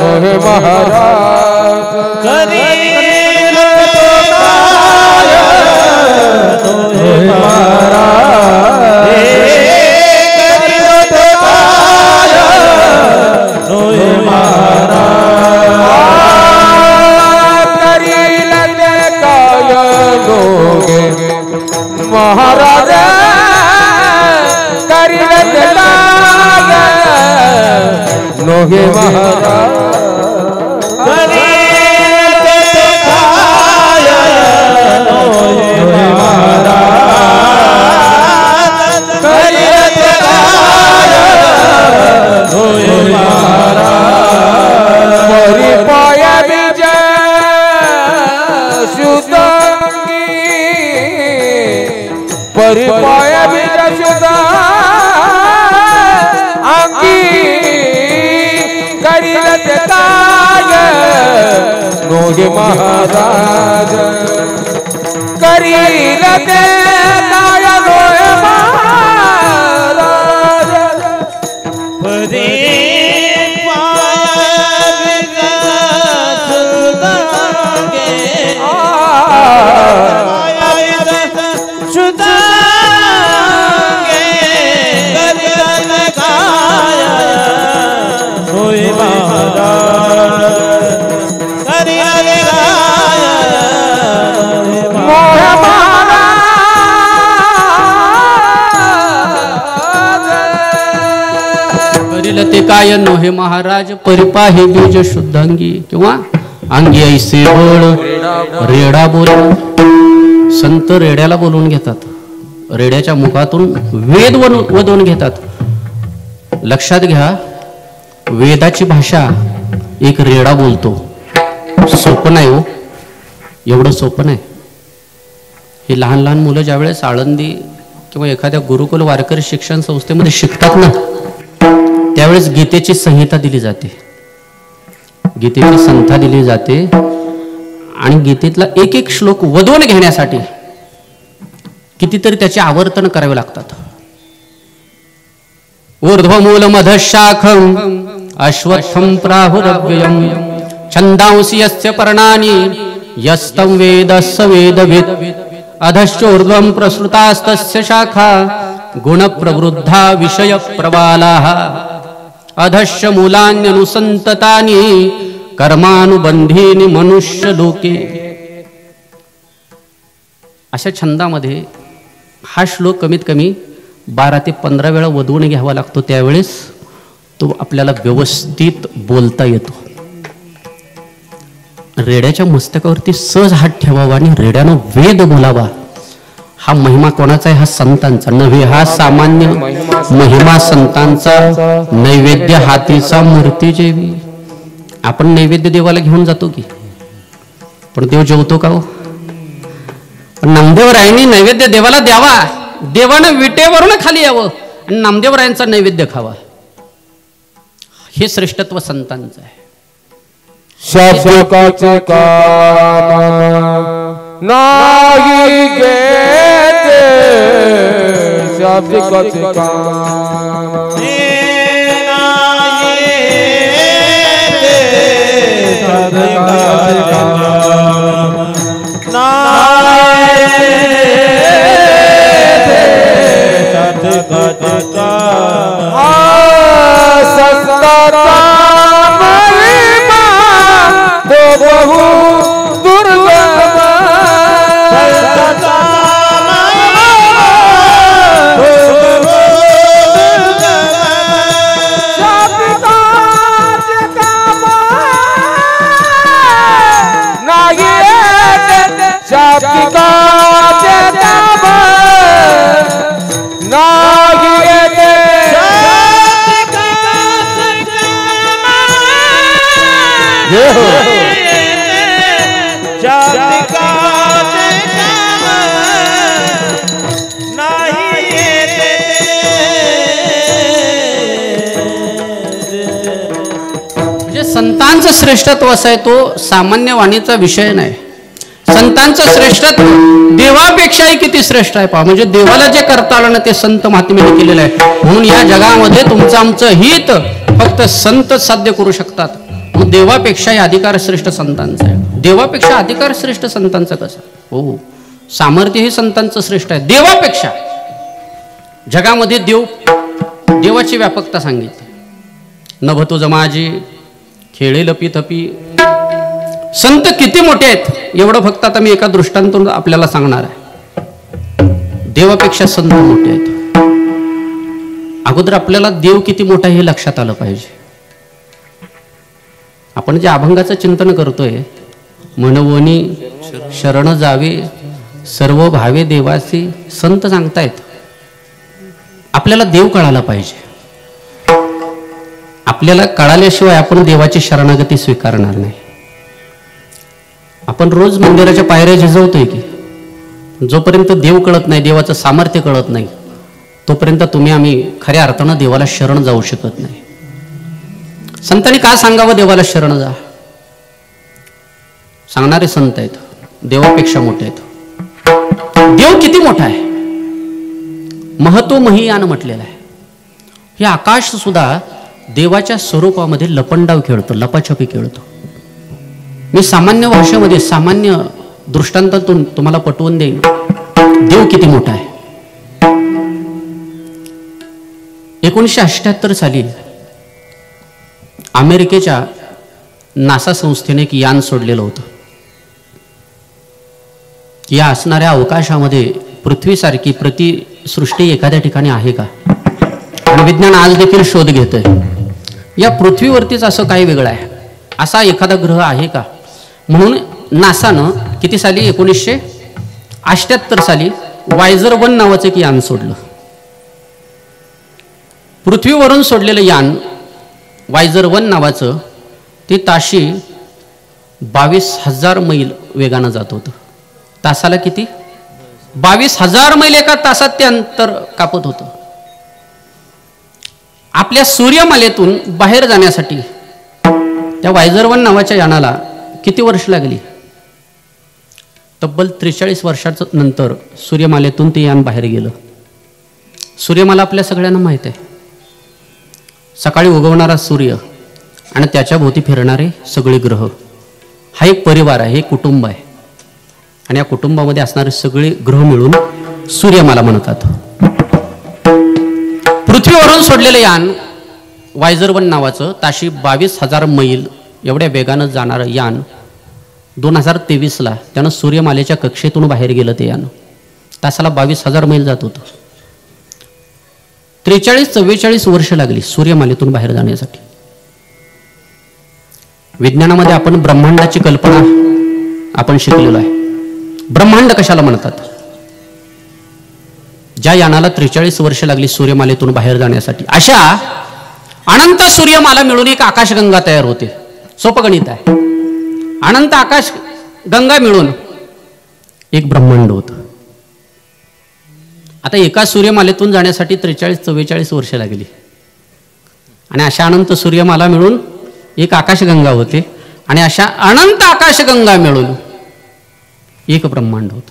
मोहे महाराज करील तो काय मोहे महाराज करील तो काय मोहे महाराज करील ते काय लोगे महाराज करील ते काय लोगे महाराज करील तो काय मोहे महाराज करील तो काय मोहे महाराज परिपाय विजय शुद्धांगी परिपाय विजय शुद्धांगी करील ते काय मोहे महाराज करील ते काय मोहे महाराज पदी पाय सुदांगे सुदांगे करील काय मोहे महाराज करील काय मोहे करील ते काय नोहे महाराज परिपाहे बीज शुद्धांगी किंवा अंगी ऐसे बळ रेडा बोल. संत रेड्याला बोलवून घेतात, रेड्याच्या मुखातून वेद वधवून घेतात. लक्षात घ्या, वेदाची भाषा एक रेडा बोलतो. सोपं नाही हो, एवढं सोपं नाही. ही लहान लहान मुलं ज्यावेळेस आळंदी किंवा एखाद्या गुरुकुल वारकरी शिक्षण संस्थेमध्ये शिकतात ना, त्यावेळेस गीतेची संहिता दिली जाते, गीतेची संथा दिली जाते आणि गीतेतला एक एक श्लोक वधवून घेण्यासाठी कितीतरी त्याचे आवर्तन करावे लागतात. ऊर्ध्वमूल मधशाखम अश्वत्थम प्राहुरव्ययम छंदांसी यस्य पर्णानि यस्तं वेद स वेदविद अधश्चोर्ध्वं प्रसृतास्तस्य शाखा गुणप्रवृद्धा विषय प्रबालाः अधश्च मूलान्यनुसंततानि कर्मानुबंधीनि मनुष्य लोके. अशा छंदामध्ये हा श्लोक कमीत कमी 12 ते 15 वेळा वधवून घ्यावा लागतो. त्यावेळेस तो आपल्याला व्यवस्थित बोलता येतो. रेड्याच्या मस्तकावरती सहज हात ठेवावा आणि रेड्यानं वेद बोलावा हा महिमा कोणाचा आहे? हा संतांचा नव्हे, हा सामान्य महिमा संतांचा. नैवेद्य हातीचा मूर्ती जेवी. आपण नैवेद्य देवाला घेऊन जातो की, पण देव जेवतो का हो? नामदेवरायांनी नैवेद्य देवाला द्यावा, देवानं विटेवरून खाली यावं आणि नामदेवरायांचा नैवेद्य खावा. हे श्रेष्ठत्व संतांचं आहे. शासकाचे काम नाही घेते, शासकाचे काम संतांचं श्रेष्ठत्व असं आहे, तो सामान्य वाणीचा विषय नाही. संतांचं श्रेष्ठत्व देवापेक्षाही किती श्रेष्ठ आहे पहा. म्हणजे देवाला जे करता आलं ना ते संत महात्म्याने केलेलं आहे. म्हणून या जगामध्ये तुमचं आमचं हित फक्त संत साध्य करू शकतात. मग देवापेक्षाही अधिकार श्रेष्ठ संतांचा आहे. देवापेक्षा अधिकार श्रेष्ठ संतांचं कसं? हो, सामर्थ्य हे संतांचं श्रेष्ठ आहे देवापेक्षा. जगामध्ये देवाची व्यापकता सांगितली. नभतो जमाजी खेळे लपी थपी. संत किती मोठे आहेत एवढं फक्त आता मी एका दृष्टांतून आपल्याला सांगणार आहे. देवापेक्षा संत मोठे आहेत. अगोदर आपल्याला देव किती मोठा हे लक्षात आलं पाहिजे. आपण जे अभंगाचं चिंतन करतोय, म्हणवनी शरण जावे सर्व भावे देवासी, संत सांगतायत. आपल्याला देव कळायला पाहिजे. आपल्याला कळाल्याशिवाय आपण देवाची शरणागती स्वीकारणार नाही. आपण रोज मंदिराच्या पायऱ्या झिजवतोय की, जोपर्यंत देव कळत नाही, देवाचं सामर्थ्य कळत नाही, तोपर्यंत आम्ही खऱ्या अर्थानं देवाला शरण जाऊ शकत नाही. संतांनी का सांगावं देवाला शरण जा? सांगणारे संत आहेत, देवापेक्षा मोठे आहेत. देव किती मोठा आहे? महतो महियान म्हटलेलं आहे. हे आकाश सुद्धा देवाच्या स्वरूपामध्ये लपंडाव खेळतो, लपाछपी खेळतो. मी सामान्य भाषेमध्ये सामान्य दृष्टांतातून तुम्हाला पटवून देईन देव किती मोठा आहे. 1978 साली अमेरिकेच्या नासा संस्थेने एक यान सोडलेलं होतं. या असणाऱ्या अवकाशामध्ये पृथ्वीसारखी प्रतिसृष्टी एखाद्या ठिकाणी आहे का? आणि विज्ञान आज देखील शोध घेतोय. या पृथ्वीवरतीच असं काही वेगळं आहे, असा एखादा ग्रह आहे का? म्हणून नासानं किती साली 1978 साली वायझर 1 नावाचं एक यान सोडलं. पृथ्वीवरून सोडलेलं यान वायझर 1 नावाचं ते ताशी 22,000 मैल वेगानं जात होतं. तासाला किती? 22,000 मैल एका तासात ते अंतर कापत होतं. आपल्या सूर्यमालेतून बाहेर जाण्यासाठी त्या वायझर 1 नावाच्या यानाला किती वर्ष लागली? तब्बल 43 वर्षाचं नंतर सूर्यमालेतून ते यान बाहेर गेलं. सूर्यमाला आपल्या सगळ्यांना माहित आहे. सकाळी उगवणारा सूर्य आणि त्याच्या भोवती फिरणारे सगळे ग्रह, हा एक परिवार आहे, एक कुटुंब आहे. आणि या कुटुंबामध्ये असणारे सगळे ग्रह मिळून सूर्यमाला म्हणतात. पृथ्वीवरून सोडलेलं यान वायझर 1 नावाचं ताशी 22,000 मैल एवढ्या वेगानं जाणारं यान 2023ला त्यानं सूर्यमालेच्या कक्षेतून बाहेर गेलं. ते यान तासाला 22,000 मैल जात होतं. 43-44 वर्ष लागली सूर्यमालेतून बाहेर जाण्यासाठी. विज्ञानामध्ये आपण ब्रह्मांडाची कल्पना आपण शिकलेलो आहे. ब्रह्मांड कशाला म्हणतात? ज्या यानाला 43 वर्ष लागली सूर्यमालेतून बाहेर जाण्यासाठी, अशा अनंत सूर्यमाला मिळून एक आकाशगंगा तयार होते. सोपं गणित आहे. अनंत आकाश गंगा मिळून एक ब्रह्मांड होत. आता एका सूर्यमालेतून जाण्यासाठी 43-44 वर्ष लागली आणि अशा अनंत सूर्यमाला मिळून एक आकाशगंगा होते आणि अशा अनंत आकाशगंगा मिळून एक ब्रह्मांड होत.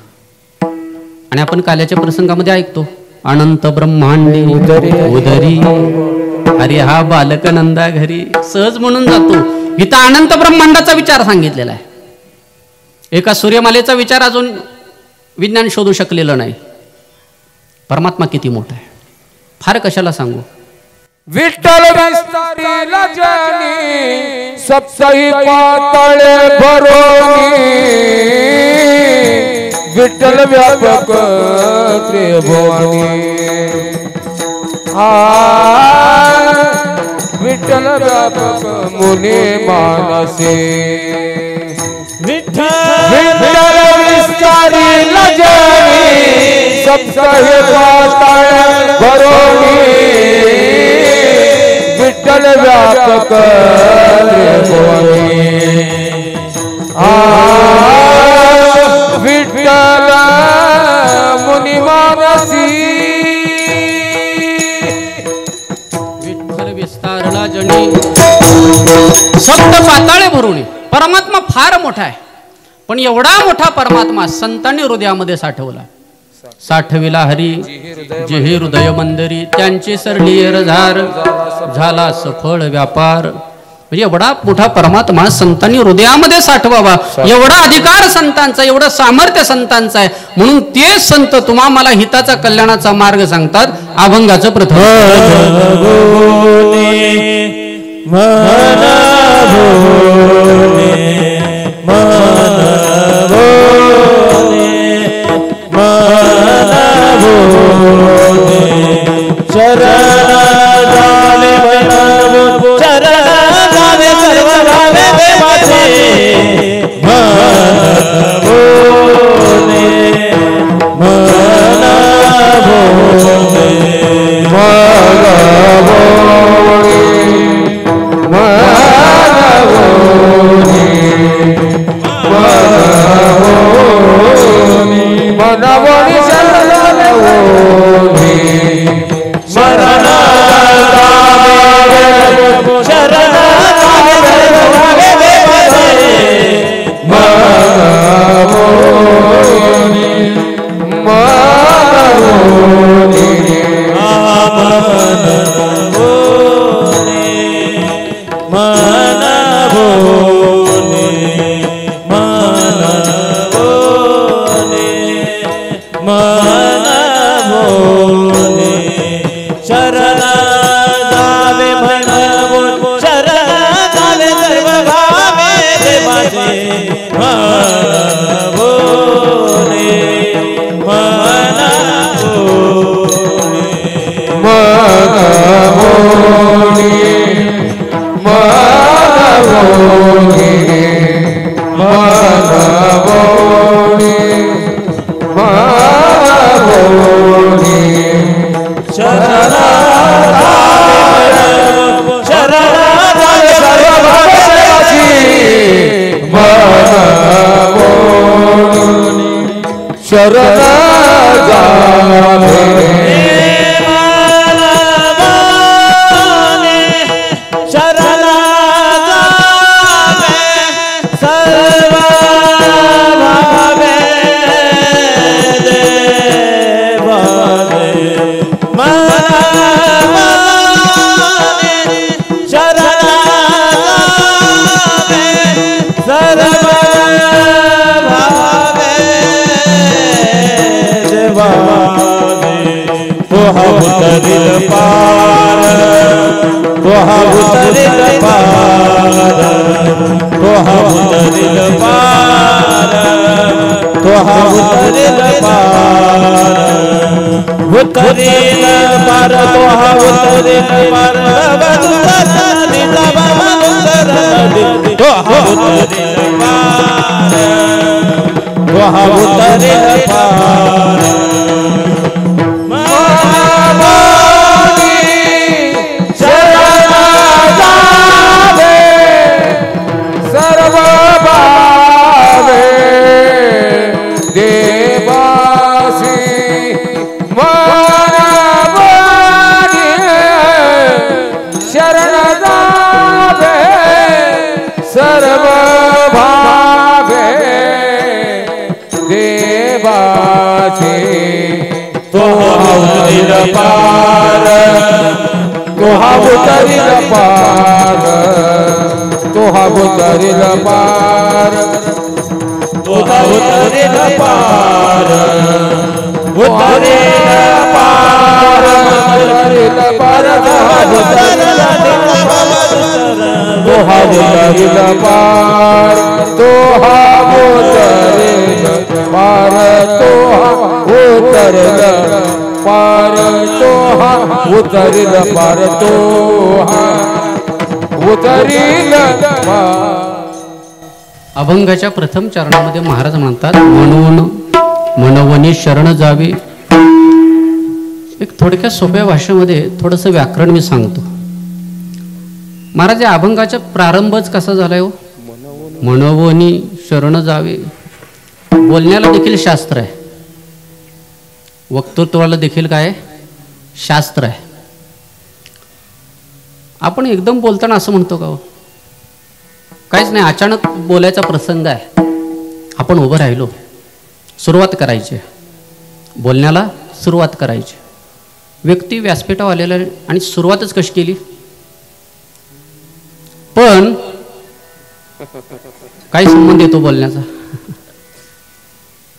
आणि आपण काल्याच्या प्रसंगामध्ये ऐकतो, अनंत ब्रह्मांडे उदरी अरे हा बालक नंदा घरी. सहज म्हणून जातो. इथं अनंत ब्रह्मांडाचा विचार सांगितलेला आहे. एका सूर्यमालेचा विचार अजून विज्ञान शोधू शकलेलं नाही. परमात्मा किती मोठा आहे, फार कशाला सांगू. विठ्ठल विस्तारीला जानी सप्तही पातळे भरोनी, विठ्ठल व्यापक त्रिभुवनी. विठ्ठल व्यापक मुनी मानसी. विठ्ठल विस्तारीला जानी सप्तही पातळे भरोनी, विठ्ठल व्यापक त्रिभुवनी. विठ्ठल मुनी मानसी. विठ्ठल विस्तारला जणी सप्त पाताळे भरून. परमात्मा फार मोठा आहे, पण एवढा मोठा परमात्मा संतांनी हृदयामध्ये साठवला. साठविला हरी जेही हृदय मंदिरी, त्यांची सरली रझार झाला सफळ व्यापार. म्हणजे एवढा मोठा परमात्मा संतांनी हृदयामध्ये साठवावा, एवढा अधिकार संतांचा, एवढं सामर्थ्य संतांचं आहे. म्हणून ते संत तुम्हा मला हिताचा कल्याणाचा मार्ग सांगतात. अभंगाचं प्रथम तो हा उतरील पार, तो हा उतरील पार, तो हा उतरील पार, उतरील पार, उतरील पार, तो हा उतरील तो हा उतरील पार, तो हा उतरील पार, तो हा उतरील पार, तो हा उतरील पार, तो हा उतरील पार. अभंगाच्या प्रथम चरणामध्ये महाराज म्हणतात म्हणून मनवनी शरण जावे. एक थोडक्या सोप्या भाषेमध्ये थोडंसं व्याकरण मी सांगतो. महाराज या अभंगाचा प्रारंभच कसा झालाय हो? मनवनी शरण जावे. बोलण्याला देखील शास्त्र आहे, वक्तृत्वाला देखील काय शास्त्र आहे. आपण एकदम बोलताना असं म्हणतो का हो? काहीच नाही, अचानक बोलायचा प्रसंग आहे, आपण उभं राहिलो, सुरुवात करायची, बोलण्याला सुरुवात करायची. व्यक्ती व्यासपीठावर आलेला आणि सुरुवातच कशी केली? पण काय संबंध येतो बोलण्याचा?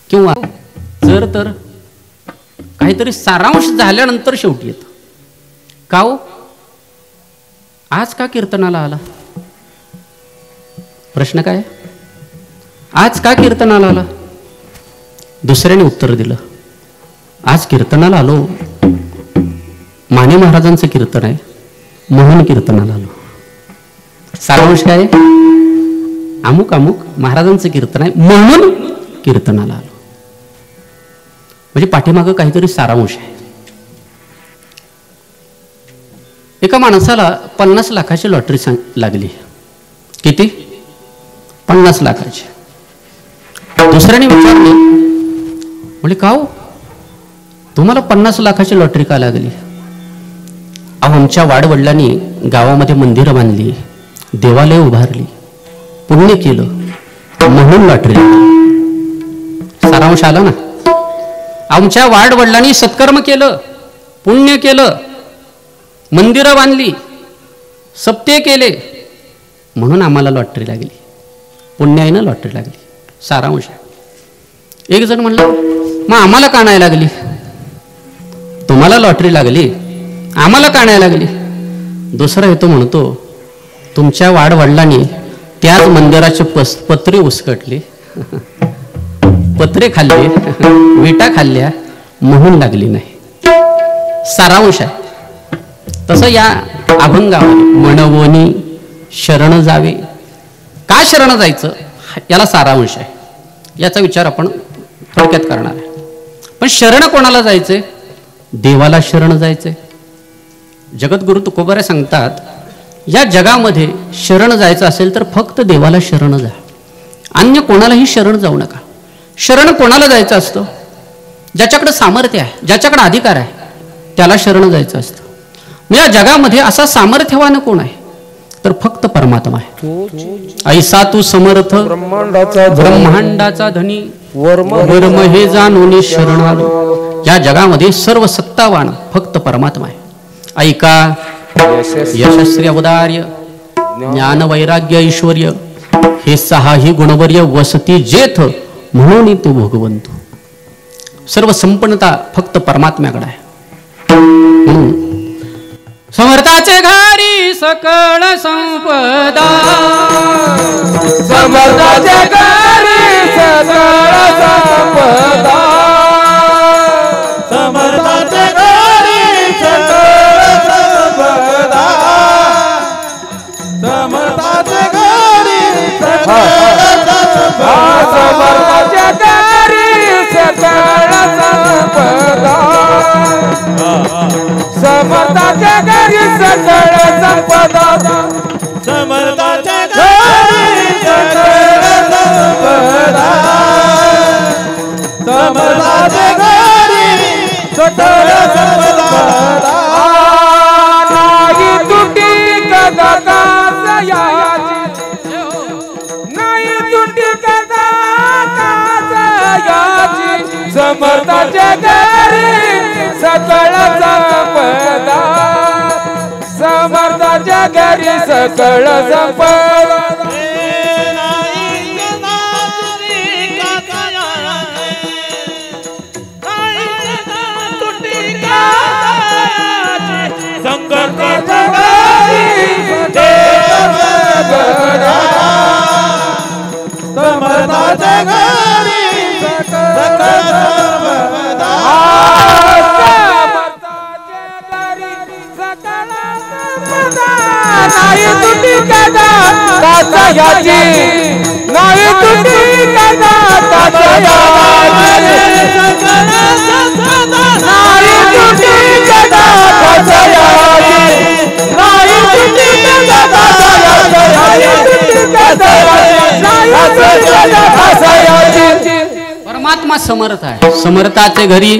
किंवा जर तर काहीतरी सारांश झाल्यानंतर शेवटी येतो. का हो? आज का कीर्तनाला आला? प्रश्न काय? आज का कीर्तनाला आला? दुसऱ्याने उत्तर दिलं, आज कीर्तनाला आलो, माने महाराजांचं कीर्तन आहे म्हणून कीर्तनाला आलो. सारांश काय? अमुक अमुक महाराजांचं कीर्तन आहे म्हणून कीर्तनाला आलो. म्हणजे पाठीमागं काहीतरी सारांश आहे. एका माणसाला 50 लाखाची लॉटरी लागली. किती? 50 लाखाची. दुसऱ्याने विचारले, म्हणजे का हो तुम्हाला 50 लाखाची लॉटरी का लागली? अहो आमच्या वाडवडिलांनी गावामध्ये मंदिरं बांधली, देवालय उभारली, पुण्य केलं म्हणून लॉटरी लागली. सारांश आला ना? आमच्या वाडवडिलांनी सत्कर्म केलं, पुण्य केलं, मंदिरं बांधली, सप्ते केले म्हणून आम्हाला लॉटरी लागली. पुण्याईनं लॉटरी लागली. सारांश आहे. एक जण म्हणलं, मग आम्हाला का नाही लागली? तुम्हाला लॉटरी लागली, आम्हाला का नाही लागली? दुसरा येतो म्हणतो, तुमच्या वाडवडिलांनी त्याच मंदिराचे पत्रे उसकटले, पत्रे खाल्ले, विटा खाल्ल्या म्हणून लागली नाही. सारांश आहे. तसं या अभंगामध्ये मनवोनी शरण जावे. का शरण जायचं याला सारांश आहे. याचा विचार आपण थोडक्यात करणार आहे. पण शरण कोणाला जायचंय? देवाला शरण जायचंय. जगद्गुरु तुकोबारे सांगतात, या जगामध्ये शरण जायचं असेल तर फक्त देवाला शरण जा, अन्य कोणालाही शरण जाऊ नका. शरण कोणाला जायचं असतं? ज्याच्याकडे सामर्थ्य आहे, ज्याच्याकडे अधिकार आहे, त्याला शरण जायचं असतं. या जगामध्ये असा सामर्थ्यवान कोण आहे? तर फक्त परमात्मा आहे. ऐसा तू समर्थ ब्रह्मांडाचा धनी वर्म हे जाणून शरण आलो. या जगामध्ये सर्व सत्तावान फक्त परमात्मा आहे. ऐका, यशस्वी अवदार्य ज्ञान वैराग्य ऐश्वर्य हे 6ही गुणवर्य वसती जेथ म्हणून तू भगवंत. सर्व संपन्नता फक्त परमात्म्याकडे आहे. म्हणून समर्थाचे घरी सकळ संपदा, समर्थाचे घरी सकळ संपदा, समर्थाचे घरी सकळ संपदा, समर्थाचे घरी सकळ संपदा, समर्थाचे घरी सकळ संपदा, समर्थाच्या घरी सकळ संपदा, समर्थाचे घरी सकळ संपदा, समर्थाचे घरी सकळ संपदा. नाही तुटी कदाच याची, नाही तुटी कदाच याची, समर्थाच्या घरी सकळ संपदा, घरी सकळ संपदा संकटाच्या घरी समर्थाच्या घरी सकळ संपदा नाही तुटी कदा काचयाची नाही तुटी कदा काचयाची नाही तुटी कदा काचयाची नाही तुटी कदा काचयाची परमात्मा समर्थ आहे. समर्थाचे घरी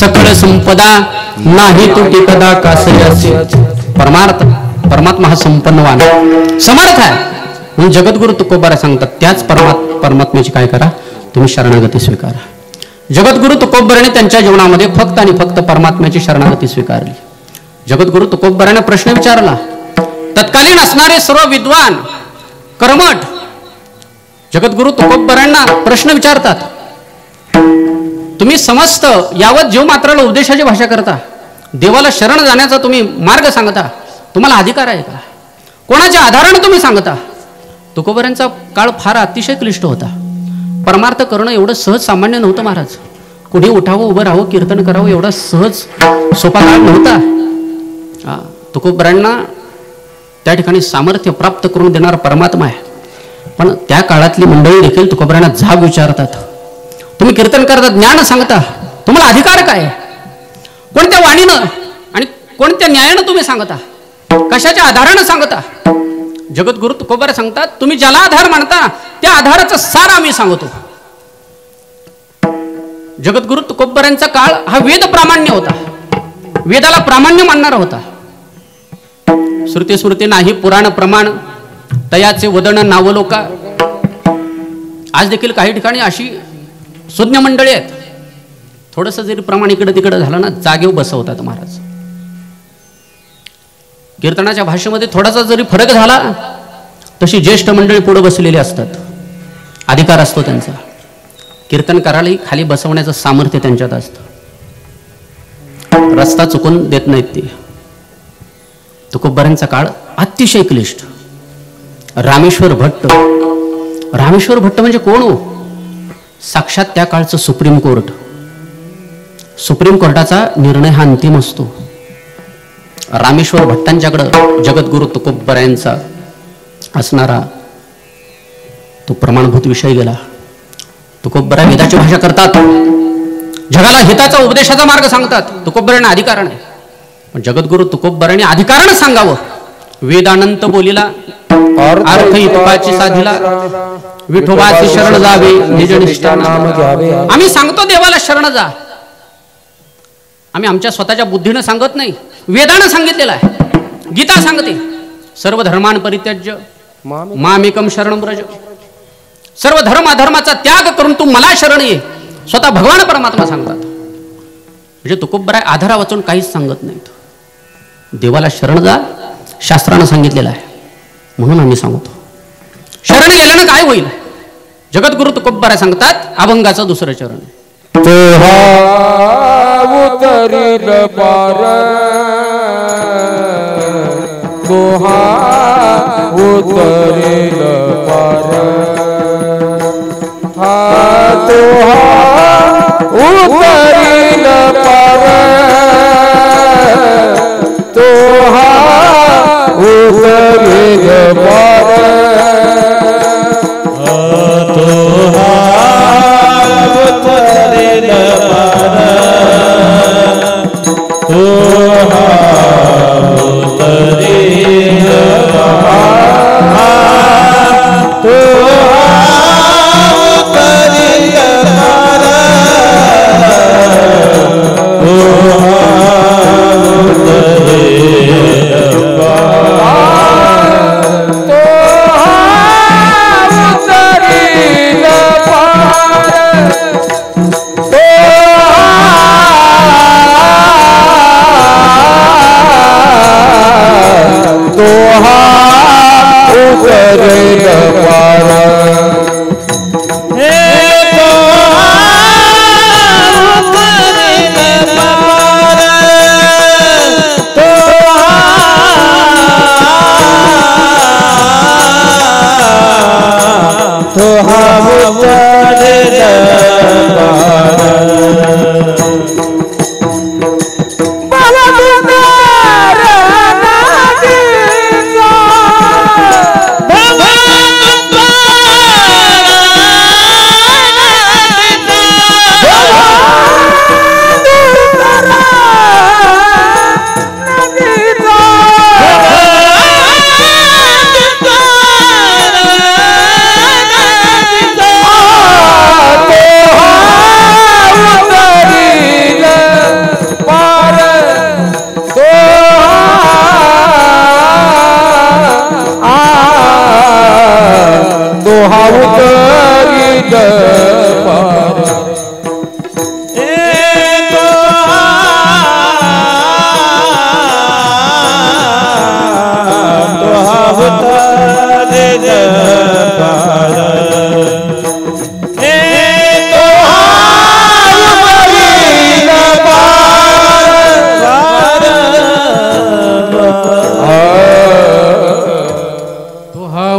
सकळ संपदा नाही तुटी कदा कासयाची. परमात्मा हा संपन्नवान समर्थ आहे म्हणून जगद्गुरु तुकोबारा सांगतात त्याच परमात्म्याची काय करा तुम्ही शरणागती स्वीकारा. जगद्गुरु तुकोबाराने त्यांच्या जीवनामध्ये फक्त आणि फक्त परमात्म्याची शरणागती स्वीकारली. जगद्गुरु तुकोबाराने प्रश्न विचारला. तत्कालीन असणारे सर्व विद्वान कर्मठ जगद्गुरु तुकोबारांना प्रश्न विचारतात. तुम्ही समस्त यावत जीव मात्राला उपदेशाची भाषा करता, देवाला शरण जाण्याचा तुम्ही मार्ग सांगता, तुम्हाला अधिकार आहे का? कोणाच्या आधाराने तुम्ही सांगता? तुकोबारांचा काळ फार अतिशय क्लिष्ट होता. परमार्थ करणं एवढं सहज सामान्य नव्हतं महाराज. कुठे उठावं उभं राहावं कीर्तन करावं एवढा सहज सोपा काळ नव्हता. तुकोबारांना त्या ठिकाणी सामर्थ्य प्राप्त करून देणारा परमात्मा आहे. पण त्या काळातली मंडळी देखील तुकोबारांना जाब विचारतात. तुम्ही कीर्तन करता, ज्ञान सांगता, तुम्हाला अधिकार काय? कोणत्या वाणीनं आणि कोणत्या न्यायानं तुम्ही सांगता? कशाच्या आधारानं सांगता? जगद्गुरु तुकोबारा सांगतात तुम्ही ज्याला आधार मानता त्या आधाराचा सार आम्ही सांगतो. जगद्गुरु तुकोबारांचा काळ हा वेद प्रामाण्य होता. वेदाला प्रामाण्य मानणारा होता. श्रुती स्मृती नाही पुराण प्रमाण तयाचे वदन नावलोका. आज देखील काही ठिकाणी अशी सुज्ञ मंडळी आहेत. थोडंसं जरी प्रमाण इकडे तिकडे झालं ना जागेवर बसवतात महाराज. कीर्तनाच्या भाषेमध्ये थोडासा जरी फरक झाला तशी ज्येष्ठ मंडळी पुढे बसलेली असतात. अधिकार असतो त्यांचा. कीर्तन करायलाही खाली बसवण्याचं सामर्थ्य त्यांच्यात असतं. रस्ता चुकून देत नाहीत ते. तुकोबारांचा काळ अतिशय क्लिष्ट. रामेश्वर भट्ट म्हणजे कोण हो? साक्षात त्या काळचं सुप्रीम कोर्ट. सुप्रीम कोर्टाचा निर्णय हा अंतिम असतो. रामेश्वर भट्टांच्याकडं जगद्गुरु तुकोबारांचा असणारा तो प्रमाणभूत विषय गेला. तुकोबारा वेदाची भाषा करतात, जगाला हिताचा उपदेशाचा मार्ग सांगतात. तुकोबारांना अधिकार नाही. पण जगद्गुरु तुकोबारांनी अधिकारानं सांगावं. वेदानंत बोलीला अर्थ इतकाची साधीला विठोबाची शरण जावे निज निष्ठा नाम घ्यावे. आम्ही सांगतो देवाला शरण जा. आम्ही आमच्या स्वतःच्या बुद्धीनं सांगत नाही. वेदानं सांगितलेलं आहे. गीता सांगते सर्व धर्मान परित्याज्य मामेकम शरणं व्रज. सर्व धर्म अधर्माचा त्याग करून तू मला शरण ये. स्वतः भगवान परमात्मा सांगतात. म्हणजे तुकोबारा आधारा वाचून काहीच सांगत नाहीत. देवाला शरण जा शास्त्रानं सांगितलेलं आहे म्हणून आम्ही सांगतो. शरण गेल्यानं काय होईल? जगद्गुरु तुकोबारा सांगतात अभंगाचं दुसरं चरण. उतरील पार उतरील पार उतरील पार उतरील पार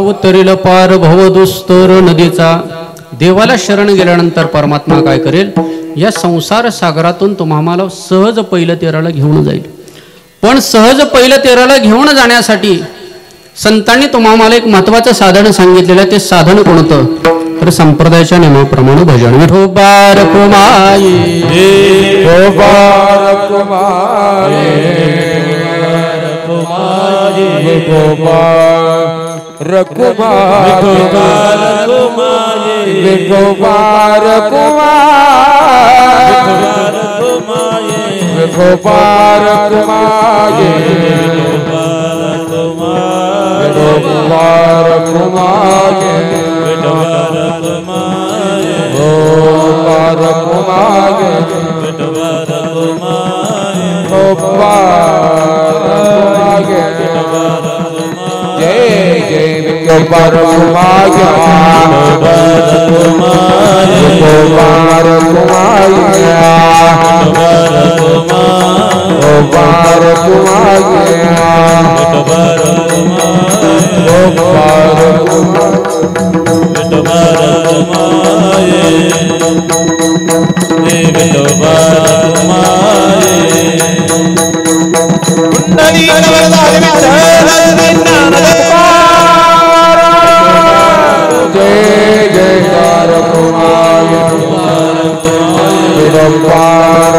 उतरील पार भवदुस्तर नदीचा. देवाला शरण गेल्यानंतर परमात्मा काय करेल, या संसार सागरातून तुम्हाला सहज पहिलं तेराला घेऊन जाईल. पण सहज पहिलं तेराला घेऊन जाण्यासाठी संतांनी तुम्हाला एक महत्वाचं साधन सांगितलेलं आहे. ते साधन कोणतं, तर संप्रदायाच्या नियमाप्रमाणे भजन. विठोबार कुमाये गोपाल कुमारे गोपाल रकुमार विठोबार कुमार विठोबार कुमारे विठोबार कुमारे गोपाल कुमारे जय जय गोपाल कुमारे गोपाल कुमारे गोपाल कुमारे जय जयकार कुमार गुरप्पार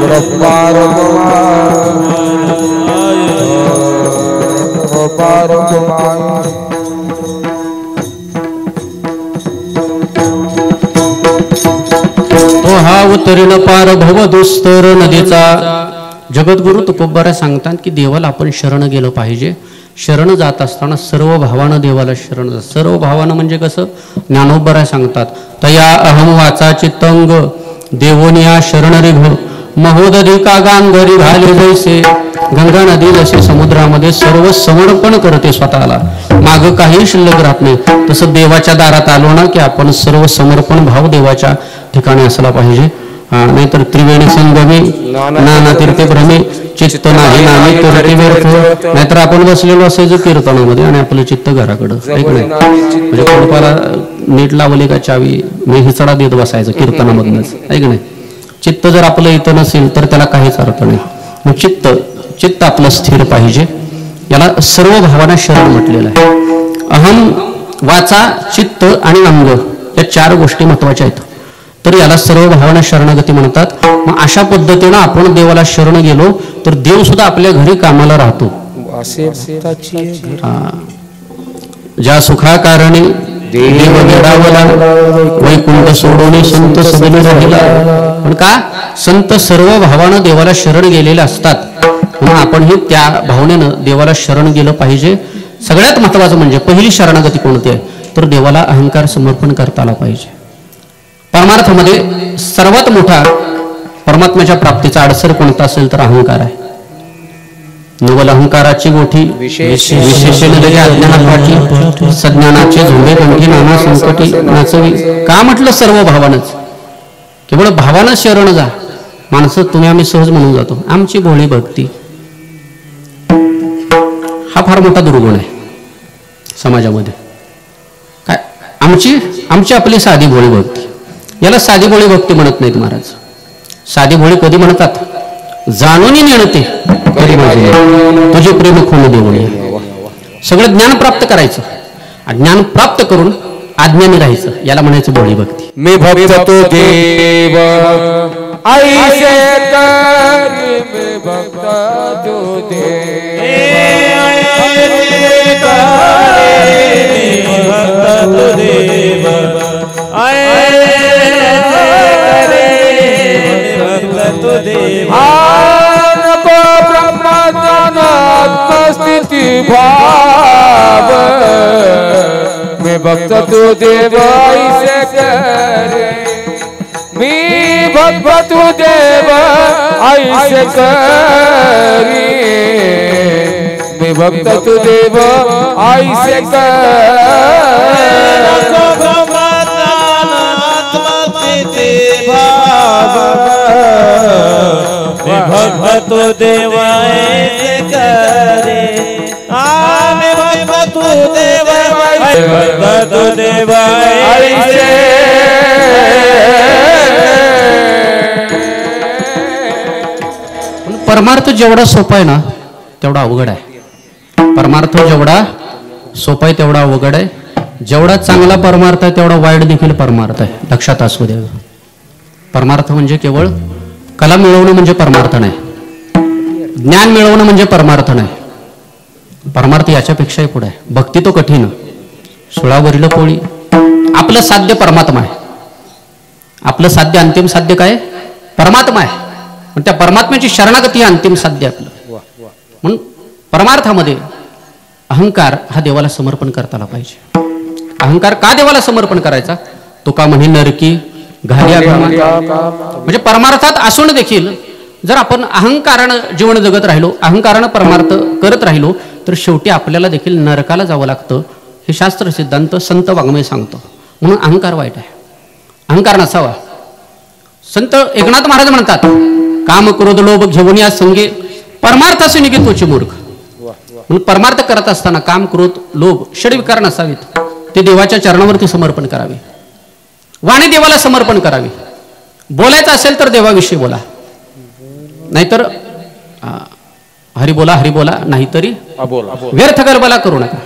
गुरप्पार गुरप्पार कुमार. तो हा उतरील पार भवदुस्तर नदीचा. जगद्गुरु तुकोबारा सांगतात की देवाला आपण शरण गेलं पाहिजे. शरण जात असताना सर्व भावानं देवाला शरण जात. सर्व भावानं म्हणजे कसं, ज्ञानोबरा सांगतात तया अहम वाचा चित्तंग देवोनिया शरण रिभ महोदधी का गांधरी घाले जैसे. गंगा नदी जसे समुद्रामध्ये सर्व समर्पण करते स्वतःला, माग काही शिल्लक राहत नाही, तसं देवाच्या दारात आलो ना की आपण सर्व समर्पण भाव देवाच्या ठिकाणी असला पाहिजे. नाहीतर त्रिवेणी संगमी नाना तीर्थे भ्रमे चित्त नाही नामी तुरते व्यर्थ. नाहीतर आपण बसलेलो असायचं कीर्तनामध्ये आणि आपलं चित्त घराकडं, ऐक नाही म्हणजे कुडपाला नीट लावली का चावी मी हिचडा देत बसायचं कीर्तनामधनच, ऐक नाही. चित्त जर आपलं इथं नसेल तर त्याला काहीच अर्थ नाही. मग चित्त आपलं स्थिर पाहिजे. याला सर्व भावांना शरण म्हटलेलं आहे. अहम वाचा चित्त आणि अंग या चार गोष्टी महत्वाच्या आहेत. तर याला सर्व भावांना शरणागती म्हणतात. मग अशा पद्धतीनं आपण देवाला शरण गेलो तर देव सुद्धा आपल्या घरी कामाला राहतो. ज्या सुखा कारणे देव वेडावला वैकुंठ सोडून संत सदनी राहिला. पण का, संत सर्व भावानं देवाला शरण गेलेले असतात. म्हणून आपणही त्या भावनेनं देवाला शरण गेलं पाहिजे. सगळ्यात महत्वाचं म्हणजे पहिली शरणागती कोणती आहे, तर देवाला अहंकार समर्पण करता आला पाहिजे. परमार्थामध्ये सर्वात मोठा परमात्म्याच्या प्राप्तीचा अडसर कोणता असेल तर अहंकार आहे. नवल अहंकाराची गोठी विशेषण अज्ञानापाठी सज्ञानाचे झोंबे कंठी नाना संकटी नाचवी. का म्हटलं सर्व भावानंच, केवळ भावानं शरण जा. माणसं तुम्ही आम्ही सहज म्हणून जातो आमची भोळी भक्ती. हा फार मोठा दुर्गुण आहे समाजामध्ये. आमची आपली साधी भोळी भक्ती. याला साधी भोळी भक्ती म्हणत नाहीत महाराज. साधी भोळी कधी म्हणतात? जाणून नेणते कधी माझे तुझे प्रेम खून देऊन. सगळं ज्ञान प्राप्त करायचं आणि ज्ञान प्राप्त करून आज्ञाने राहायचं, याला म्हणायचं भोळी भक्ती. मी भक्त तो देव ऐसे कर, मी भक्त तो देव नको ब्रह्मज्ञान आत्मस्थिती भाव, मी भक्त तू देव ऐसे करे, मी भक्त तू देव ऐसे करी, मी भक्त तू देव ऐसे भक्त देव ऐसे करे, भक्त देव भक्त देव ऐसे. परमार्थ जेवढा सोपा आहे ना तेवढा अवघड आहे. परमार्थ जेवढा सोपा आहे तेवढा अवघड आहे. जेवढा चांगला परमार्थ आहे तेवढा वाईट देखील परमार्थ आहे. लक्षात असू द्या. परमार्थ म्हणजे केवळ कला मिळवणं म्हणजे परमार्थ नाही. ज्ञान मिळवणं म्हणजे परमार्थ नाही. परमार्थ याच्यापेक्षाही पुढे आहे. भक्ती तो कठीण, सुळावरील पोळी. आपलं साध्य परमात्मा आहे. आपलं साध्य अंतिम साध्य काय? परमात्मा आहे. पण त्या परमात्म्याची शरणागती ही अंतिम साध्य आपलं. म्हणून परमार्थामध्ये अहंकार हा देवाला समर्पण करता आला पाहिजे. अहंकार का देवाला समर्पण करायचा? तुका म्हणे नरकी घाल्या म्हणजे परमार्थात असून देखील जर आपण अहंकारानं जीवन जगत राहिलो, अहंकारानं परमार्थ करत राहिलो, तर शेवटी आपल्याला देखील नरकाला जावं लागतं. हे शास्त्र सिद्धांत संत वाङ्मय सांगतो. म्हणून अहंकार वाईट आहे. अहंकार नसावा. संत एकनाथ महाराज म्हणतात, काम क्रोध लोभ घेऊन या संगे परमार्थाचे निघे तोचे मूर्ख. म्हणून परमार्थ करत असताना काम क्रोध लोभ षडविकार नसावेत. ते देवाच्या चरणावरती समर्पण करावे. वाणी देवाला समर्पण करावी. बोलायचं असेल तर देवाविषयी बोला, नाहीतर हरी बोला, नाहीतरी व्यर्थ गलबला करू नका.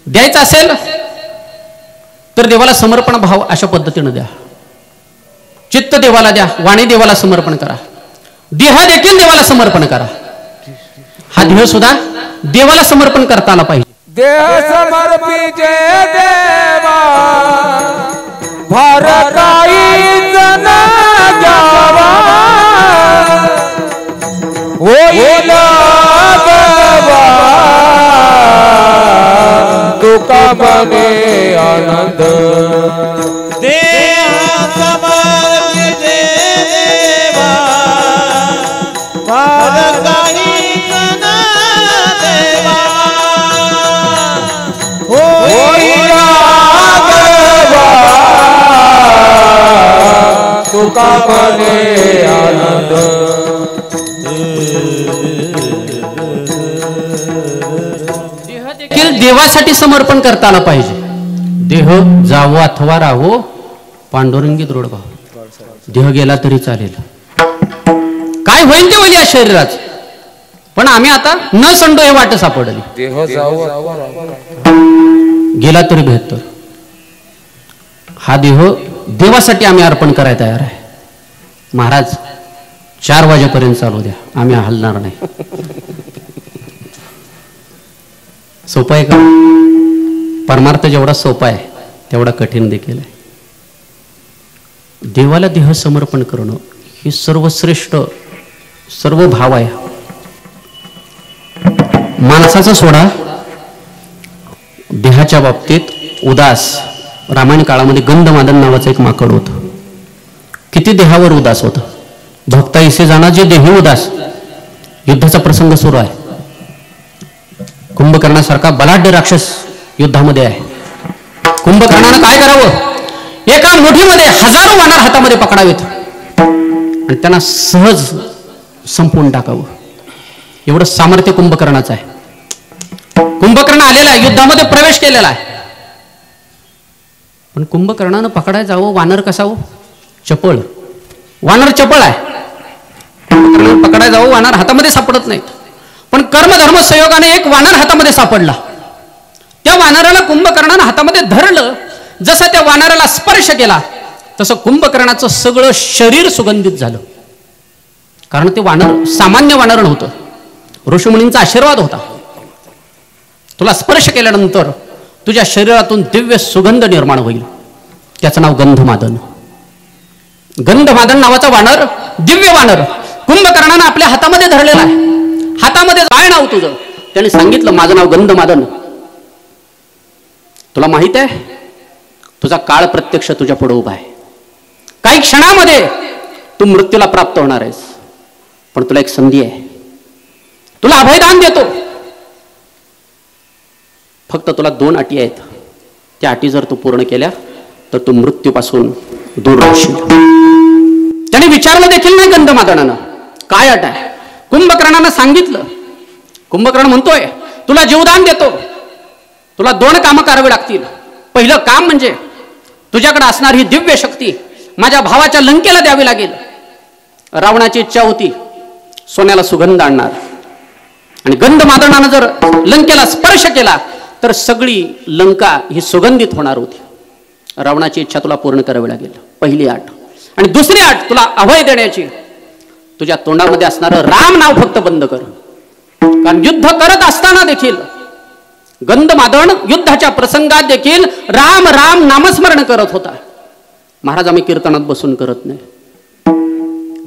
द्यायचं असेल तर देवाला समर्पण भाव अशा पद्धतीनं द्या. चित्त देवाला द्या, वाणी देवाला समर्पण करा, देह देखील देवाला समर्पण करा. हा देह सुद्धा देवाला समर्पण करता आला पाहिजे. देह समर्पिते देवा भार काही जन द्यावा, होईल गवा तुका मने आनंद. देह समर्पिते देवा भार काही जन देवा, होईल गवा तुका मने आनंद. देखील देवासाठी समर्पण करता आला पाहिजे. देह जावो अथवा राहो पांडुरंगी दृढ भाव. देह गेला तरी चालेल, काय होईल ते होईल या शरीरात, पण आम्ही आता न संडो हे वाट सापडली. देह जाऊ गेला तरी बेहतर. हा देह देवासाठी आम्ही अर्पण करायला तयार आहे. महाराज 4 वाजेपर्यंत चालू द्या, आम्ही हलणार नाही. सोपं आहे का? परमार्थ जेवढा सोपा आहे तेवढा कठीण देखील आहे. देवाला देह समर्पण करणं ही सर्वश्रेष्ठ सर्व भाव आहे. माणसाचा सोडा, देहाच्या बाबतीत उदास. रामायण काळामध्ये गंधमादन नावाचं एक माकड होतं. किती देहावर उदास होतं. भक्ता इसे जाणा जे देही उदास. युद्धाचा प्रसंग सुरू आहे. कुंभकर्णासारखा बलाढ्य राक्षस युद्धामध्ये आहे. कुंभकर्णानं काय करावं? एका मुठीमध्ये हजारो वानर हातामध्ये पकडावेत आणि त्यांना सहज संपवून टाकावं. एवढं सामर्थ्य कुंभकर्णाचं आहे. कुंभकर्ण आलेला आहे, युद्धामध्ये प्रवेश केलेला आहे. पण कुंभकर्णानं पकडायला जावं, वानर कसा हो? चपळ. वानर चपळ आहे. कुंभकर्णानं पकडायला जावं, वानर हातामध्ये सापडत नाहीत. पण कर्मधर्म संयोगाने एक वानर हातामध्ये सापडला. त्या वानराला कुंभकर्णानं हातामध्ये धरलं. जसा त्या वानराला स्पर्श केला तसं कुंभकर्णाचं सगळं शरीर सुगंधित झालं. कारण ते वानर सामान्य वानर नव्हतं, ऋषीमुनींचा आशीर्वाद होता. तुला स्पर्श केल्यानंतर तुझ्या शरीरातून दिव्य सुगंध निर्माण होईल. त्याचं नाव गंधमादन. गंधमादन नावाचा वानर, दिव्य वानर कुंभकर्णानं आपल्या हातामध्ये धरलेला आहे. हातामध्ये काय नाव तुझं? त्याने सांगितलं, माझं नाव गंधमादन. तुला माहित आहे, तुझा काळ प्रत्यक्ष तुझ्या पुढे उभा आहे. काही क्षणामध्ये तू मृत्यूला प्राप्त होणार आहेस. पण तुला एक संधी आहे. तुला अभयदान देतो. फक्त तुला 2 अटी आहेत. त्या अटी जर तू पूर्ण केल्या तर तू मृत्यूपासून दूर राहशील. त्याने विचारलं देखील नाही गंधमादनानं, काय अट आहे? कुंभकर्णानं सांगितलं. कुंभकर्ण म्हणतोय, तुला जीवदान देतो. तुला 2 कामं करावी लागतील. पहिलं काम म्हणजे तुझ्याकडे असणारी ही दिव्य शक्ती माझ्या भावाच्या लंकेला द्यावी लागेल. रावणाची इच्छा होती सोन्याला सुगंध आणणार, आणि गंधमादनानं जर लंकेला स्पर्श केला तर सगळी लंका ही सुगंधित होणार होती. रावणाची इच्छा तुला पूर्ण करावी लागेल, पहिली आठ. आणि दुसरी आठ, तुला अभय देण्याची. तुझ्या तोंडामध्ये असणारं राम नाव फक्त बंद कर. कारण युद्ध करत असताना देखील गंधमादन युद्धाच्या प्रसंगात देखील राम राम नामस्मरण करत होता. महाराज आम्ही कीर्तनात बसून करत नाही.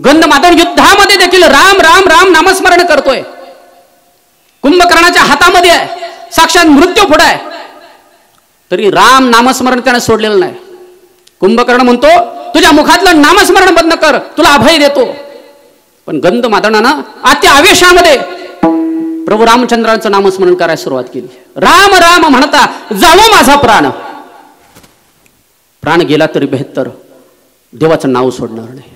गंधमादन युद्धामध्ये देखील राम राम राम नामस्मरण करतोय. कुंभकर्णाच्या हातामध्ये आहे, साक्षात मृत्यू पुढे आहे, तरी राम नामस्मरण त्याने सोडलेलं नाही. कुंभकर्ण म्हणतो, तुझ्या मुखातलं नामस्मरण बंद कर, तुला अभय देतो. पण गंधमादनानं आत्या आवेशामध्ये प्रभू रामचंद्रांचं नामस्मरण करायला सुरुवात केली. राम राम म्हणता जावो माझा प्राण. प्राण गेला तरी बेहत्तर, देवाचं नाव सोडणार नाही.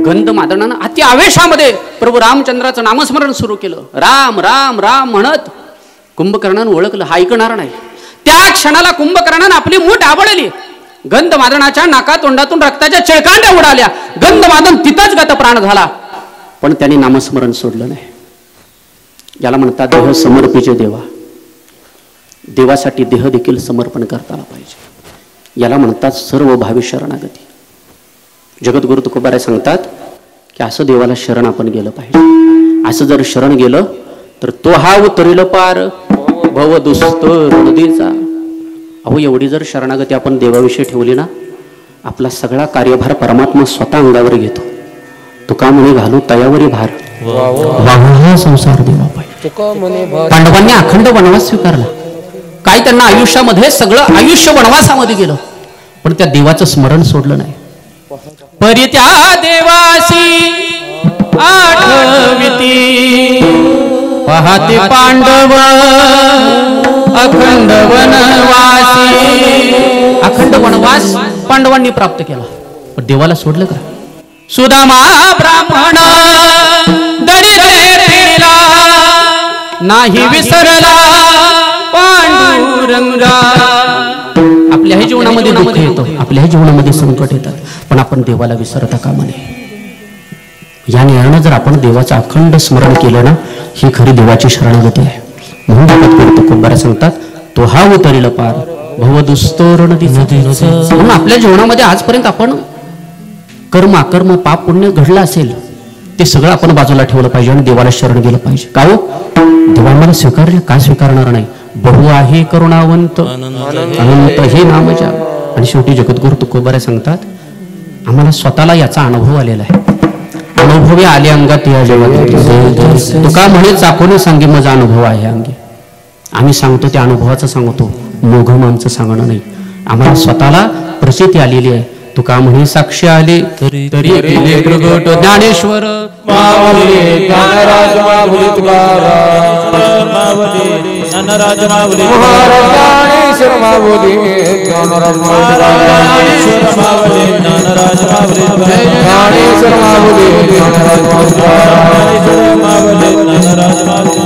गंधमादनानं अति आवेशामध्ये प्रभू रामचंद्राचं नामस्मरण सुरू केलं. राम राम राम म्हणत कुंभकर्णानं ओळखलं, हा ऐकणार नाही. त्या क्षणाला कुंभकर्णानं आपली मूठ आवळली. गंधमादनाच्या नाका तोंडातून रक्ताच्या चिळकांड्या उडाल्या. गंधमादन तिथंच गतप्राण झाला. पण त्यांनी नामस्मरण सोडलं नाही. याला म्हणतात देह समर्पिचे देवा. देवासाठी देह देखील समर्पण करता आला पाहिजे. याला म्हणतात सर्व भावी शरणागती. जगद्गुरु तुकोबाराय सांगतात की असं देवाला शरण आपण गेलं पाहिजे. असं जर शरण गेलं तर तो हा उतरिल पार भव दुस्तर नदीचा. अहो, एवढी जर शरणागती आपण देवाविषयी ठेवली ना, आपला सगळा कार्यभार परमात्मा स्वतः अंगावर घेतो. तुका म्हणे घालू तयावरी भार, वाहू संसार देवा पाहिजे. पांडवांनी अखंड वनवास स्वीकारला. काय त्यांना आयुष्यामध्ये सगळं आयुष्य वनवासामध्ये गेलं, पण त्या देवाचं स्मरण सोडलं नाही. परी त्या देवासी आठविती पाहते पांडव अखंड वनवासी. अखंड वनवास पांडवांनी प्राप्त केला, पण देवाला सोडलं का? सुदामा ब्राह्मण दरिद्रेला नाही विसरला पांडुरंगा. आपल्याही जीवनामध्ये दुःख येतो, आपल्याही जीवनामध्ये संकट येतात, पण आपण देवाला विसरता कामा नये. या निर्णयानं जर आपण देवाचं अखंड स्मरण केलं ना, ही खरी देवाची शरणागती आहे. म्हणून जगद्गुरु तुकोबाराय सांगतात, तो हा उतरिल पार भव दुस्तर नदीचा. म्हणून आपल्या जीवनामध्ये आजपर्यंत आपण कर्म अकर्म पाप पुण्य घडलं असेल, ते सगळं आपण बाजूला ठेवलं पाहिजे आणि देवाला शरण गेलं पाहिजे. का हो? देवा मला स्वीकारले, का स्वीकारणार नाही? बहु आहे करुणावंत अनंत हे नामजा. आणि शेवटी जगद्गुरु तुकोबाराय सांगतात, आम्हाला स्वतःला याचा अनुभव आलेला आहे. अनुभवी आले अंगात या जगात. तुका म्हणे चाकोने सांगे माझा अनुभव आहे अंगी. आम्ही सांगतो त्या अनुभवाचं सांगतो, मोघम आमचं सांगणं नाही. आम्हाला स्वतःला प्रचिती आलेली आहे. तुका म्हणे साक्षी आले तरी प्रगट ज्ञानेश्वर माऊली ज्ञानराज माऊली तुकाराम ज्ञानराज माऊली ज्ञानेश्वर माऊली ज्ञानराज माऊली ज्ञानराज माऊली ज्ञानेश्वर माऊली ज्ञानराज माऊली ज्ञानराज माऊली.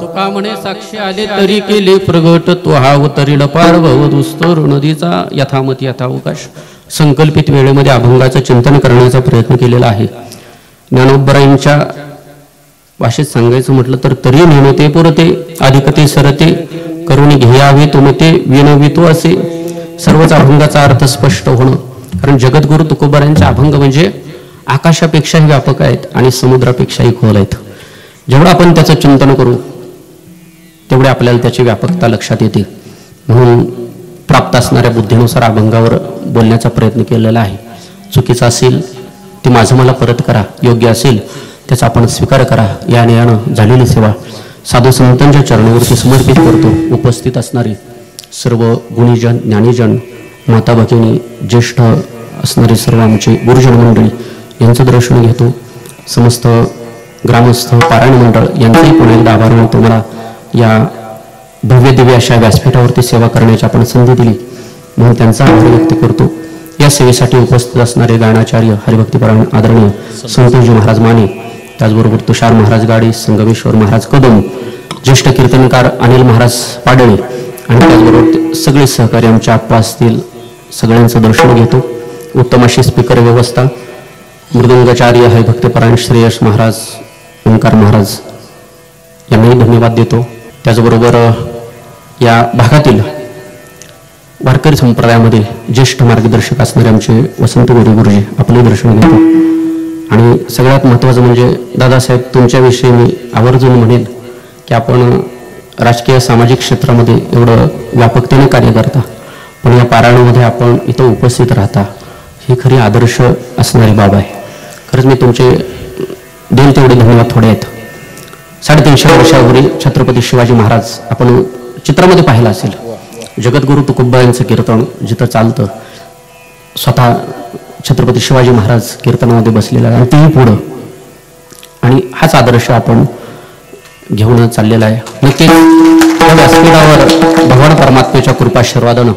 तुका म्हणे साक्षी आले तरी केले प्रगट तो हा अवतरील पार भवदुस्तर नदीचा यथामती यथावकाश संकल्पित वेळेमध्ये अभंगाचं चिंतन करण्याचा प्रयत्न केलेला आहे. ज्ञानोबरायांच्या भाषेत सांगायचं म्हटलं तर तरी नेमते पुरते अधिकते सरते करुणी घ्यावे तुमते विनवितो असे सर्वच अभंगाचा अर्थ स्पष्ट होणं. कारण जगद्गुरु तुकोबारायांचे अभंग म्हणजे आकाशापेक्षाही व्यापक आहेत आणि समुद्रापेक्षाही खोल आहेत. जेवढं आपण त्याचं चिंतन करू तेवढे आपल्याला त्याची व्यापकता लक्षात येते. म्हणून प्राप्त असणाऱ्या बुद्धीनुसार अभंगावर बोलण्याचा प्रयत्न केलेला आहे. चुकीचं असेल ते माझं मला परत करा, योग्य असेल त्याचा आपण स्वीकार करा. यानं झालेली सेवा साधू संतांच्या चरणावरती समर्पित करतो. उपस्थित असणारे सर्व गुणीजन ज्ञानीजन माता भगिनी ज्येष्ठ असणारे सर्व आमचे गुरुजन मंडळी यांचं दर्शन घेतो. समस्त ग्रामस्थ पारायण मंडळ यांचंही पुन्हा एकदा आभार मानतो. मला या भव्य दिव्य अशा व्यासपीठावरती सेवा करण्याची आपण संधी दिली म्हणून त्यांचा आभार व्यक्त करतो. या सेवेसाठी उपस्थित असणारे गायनाचार्य हरिभक्तीपरायण आदरणीय संतोषजी महाराज माने, त्याचबरोबर तुषार महाराज गाडी, संगमेश्वर महाराज कदम, ज्येष्ठ कीर्तनकार अनिल महाराज पाडळे आणि त्याचबरोबर सगळे सहकारी आमच्या आप्पा असतील सगळ्यांचं दर्शन घेतो. उत्तम अशी स्पीकर व्यवस्था, मृदंगाचार्य हरिभक्तीपरायण श्रेयस महाराज, ओंकार महाराज यांनाही धन्यवाद देतो. त्याचबरोबर या भागातील वारकरी संप्रदायामध्ये ज्येष्ठ मार्गदर्शक असणारे आमचे वसंत गोरे गुरुजी आपले दर्शन घेतो. आणि सगळ्यात महत्त्वाचं म्हणजे दादासाहेब तुमच्याविषयी मी आवर्जून म्हणेन की आपण राजकीय सामाजिक क्षेत्रामध्ये एवढं व्यापकतेने कार्य करता, पण या पारायणामध्ये आपण इथं उपस्थित राहता ही खरी आदर्श असणारी बाब आहे. खरंच मी तुमचे देईल तेवढे धन्यवाद थोडे आहेत. 350 वर्षापूर्वी छत्रपती शिवाजी महाराज आपण चित्रामध्ये पाहिलं असेल. जगद्गुरु तुकोबारायांचं कीर्तन जिथं चालतं स्वतः छत्रपती शिवाजी महाराज कीर्तनामध्ये बसलेला आहे आणि तेही पुढं. आणि हाच आदर्श आपण घेऊन चाललेला आहे. नक्कीच त्या व्यासपीठावर भगवान परमात्म्याच्या कृपाशीर्वादानं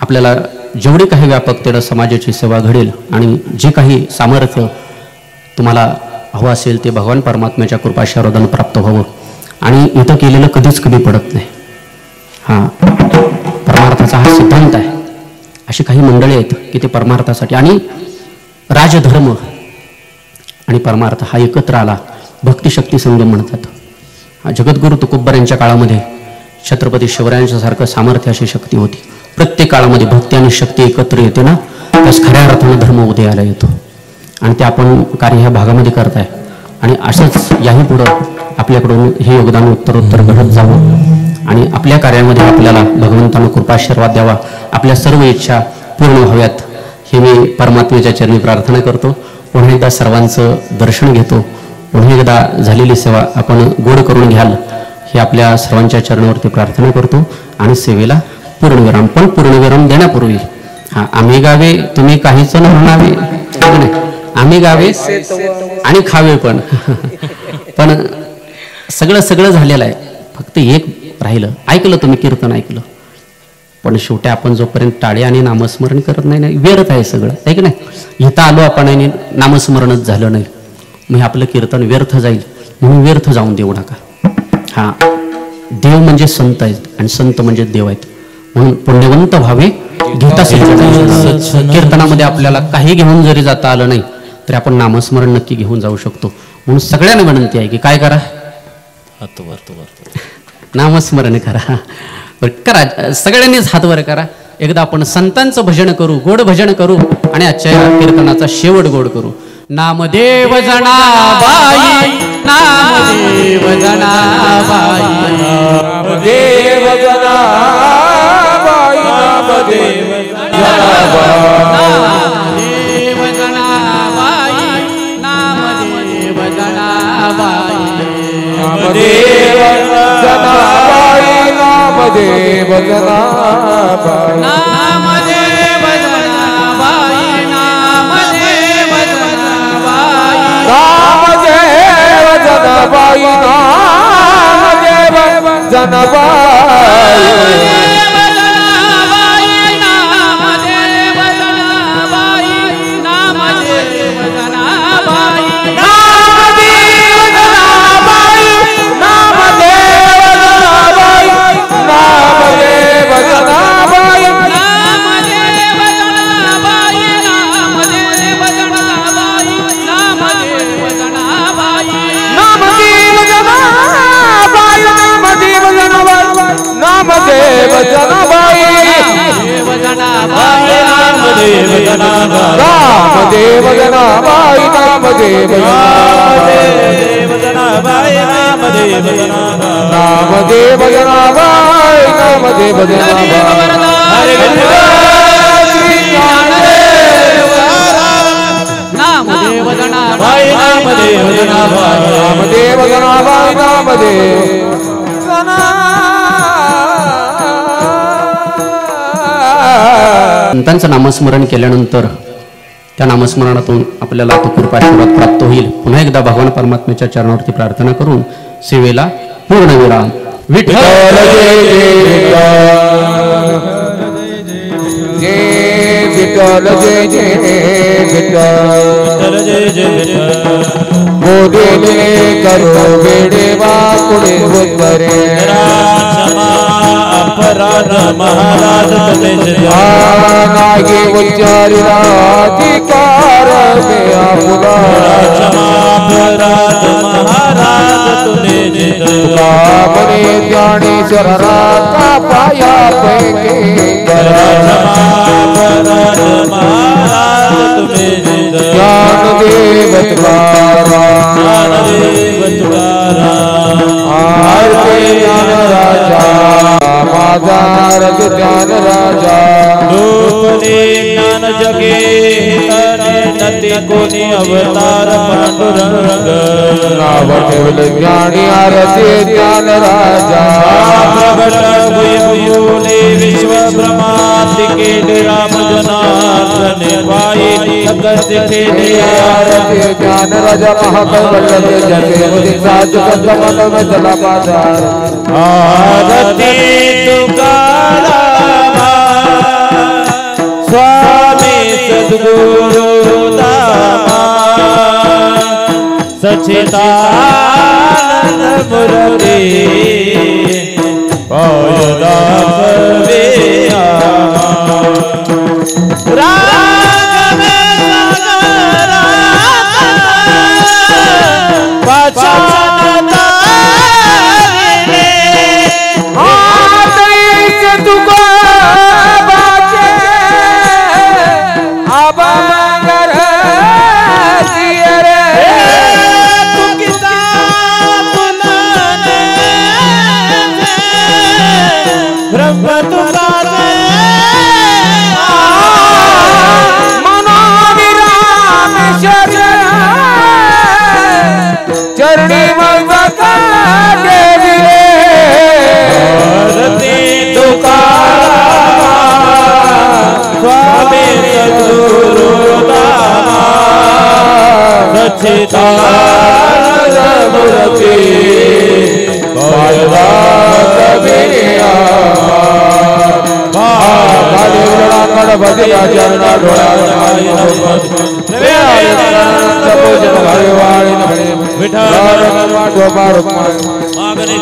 आपल्याला जेवढी काही व्यापकतेनं समाजाची सेवा घडेल आणि जे काही सामर्थ्य तुम्हाला हवं असेल ते भगवान परमात्म्याच्या कृपाशीर्वादानं प्राप्त व्हावं. आणि इथं केलेलं कधीच कमी पडत नाही. हां, परमार्थाचा हा सिद्धांत आहे. अशी काही मंडळी आहेत की ते परमार्थासाठी आणि राजधर्म आणि परमार्थ हा एकत्र आला, भक्तिशक्ती संगम म्हणतात. जगद्गुरु तुकोबारायांच्या काळामध्ये छत्रपती शिवरायांच्या सारखं सामर्थ्य अशी शक्ती होती. प्रत्येक काळामध्ये भक्ती आणि शक्ती एकत्र येते ना, त्यास खऱ्या अर्थानं धर्म उदयाला येतो. आणि ते आपण कार्य ह्या भागामध्ये करताय आणि असंच याही पुढं आपल्याकडून हे योगदान उत्तरोत्तर घडत जावं आणि आपल्या कार्यामध्ये आपल्याला भगवंतानं कृपाशीर्वाद द्यावा, आपल्या सर्व इच्छा पूर्ण व्हाव्यात हे मी परमात्म्याच्या चरणी प्रार्थना करतो. पुन्हा एकदा सर्वांचं दर्शन घेतो. पुन्हा एकदा झालेली सेवा आपण गोड करून घ्याल हे आपल्या सर्वांच्या चरणावरती प्रार्थना करतो आणि सेवेला पूर्णविराम. पण पूर्णविराम देण्यापूर्वी आम्ही गावे तुम्ही काहीच न म्हणावे, नाही आम्ही गावे आणि खावे पण पण सगळं झालेलं आहे. फक्त एक राहिलं. ऐकलं तुम्ही कीर्तन ऐकलं, पण शेवटी आपण जोपर्यंत टाळे आणि नामस्मरण करत नाही व्यर्थ आहे सगळं, आहे की नाही. इथं आलो आपण आणि नामस्मरणच झालं नाही मग आपलं कीर्तन व्यर्थ जाईल. म्हणून व्यर्थ जाऊन देऊ नका. हा, देव म्हणजे संत आहेत आणि संत म्हणजे देव आहेत. म्हणून पुण्यवंत व्हावे घेता कीर्तनामध्ये आपल्याला काही घेऊन जरी जाता आलं नाही तरी आपण नामस्मरण नक्की घेऊन जाऊ शकतो. म्हणून सगळ्यांना विनंती आहे की काय करा, नामस्मरण करा. बरं करा, सगळ्यांनीच हात वर करा. एकदा आपण संतांचं भजन करू, गोड भजन करू आणि आजच्या या कीर्तनाचा शेवट गोड करू. नामदेव जनाबाई, नामदेव जनाबाई, नामदेव जनाबाई, नामदेव जनाबाई, नामदेव जनाबाई, नामदेव जनाबाई, नामदेव जनाबाई, नामदेव जनाबाई, नामदेव जनाबाई, नामदेव जनाबाई, नामदेव जनाबाई. नामदेव जनाबाई नामदेव जनाबाई नामदेव जनाबाई नामदेव जनाबाई नामदेव जनाबाई नामदेव जनाबाई हरे नामदेव जनाबाई नामदेव जनाबाई नामदेव जनाबाई नामदेव संतांचं नामस्मरण केल्यानंतर त्या नामस्मरणातून आपल्याला तो कृपाशीर्वाद प्राप्त होईल. पुन्हा एकदा भगवान परमात्म्याच्या चरणावरती प्रार्थना करून सेवेला पूर्णविराम. विठ्ठल जय विठ्ठल जय जय विठ्ठल जय जय गोडीने करो वेडे वाकुडे उतरे अपराध महाराज नागे उच्चारिला अधिकार में आपुला अपराध महाराज तुने मने ज्ञानेश्वर राता पाया पैके अपराध महाराज तुने ज्ञान देव तुकारा आरती ज्ञान राजा माझा रज ज्ञान राजा रूपने ज्ञान जगे तने नती कोणी अवतार पांडुरंग नाव ठेवले ज्ञानी आरती ज्ञान राजा प्रगट भूले विश्व ब्रह्मांड केले राम जनार्दन पाई जगत केले आरती ज्ञान राजा महाकैवल्य जगे मुझे साज कंद मन में चला बाजार आरती तुकाराम स्वामी सद्गुरु दामा सच्चिदानंद मुरली पौदास वेया राग में पहचानता चरणी ममता देवी आरती तुकाराम स्वामी सद्गुरु दामा सच्चिदानंद मूर्ति पौदास वेया भजया चरणा ढोळा विठ्ठल मागणी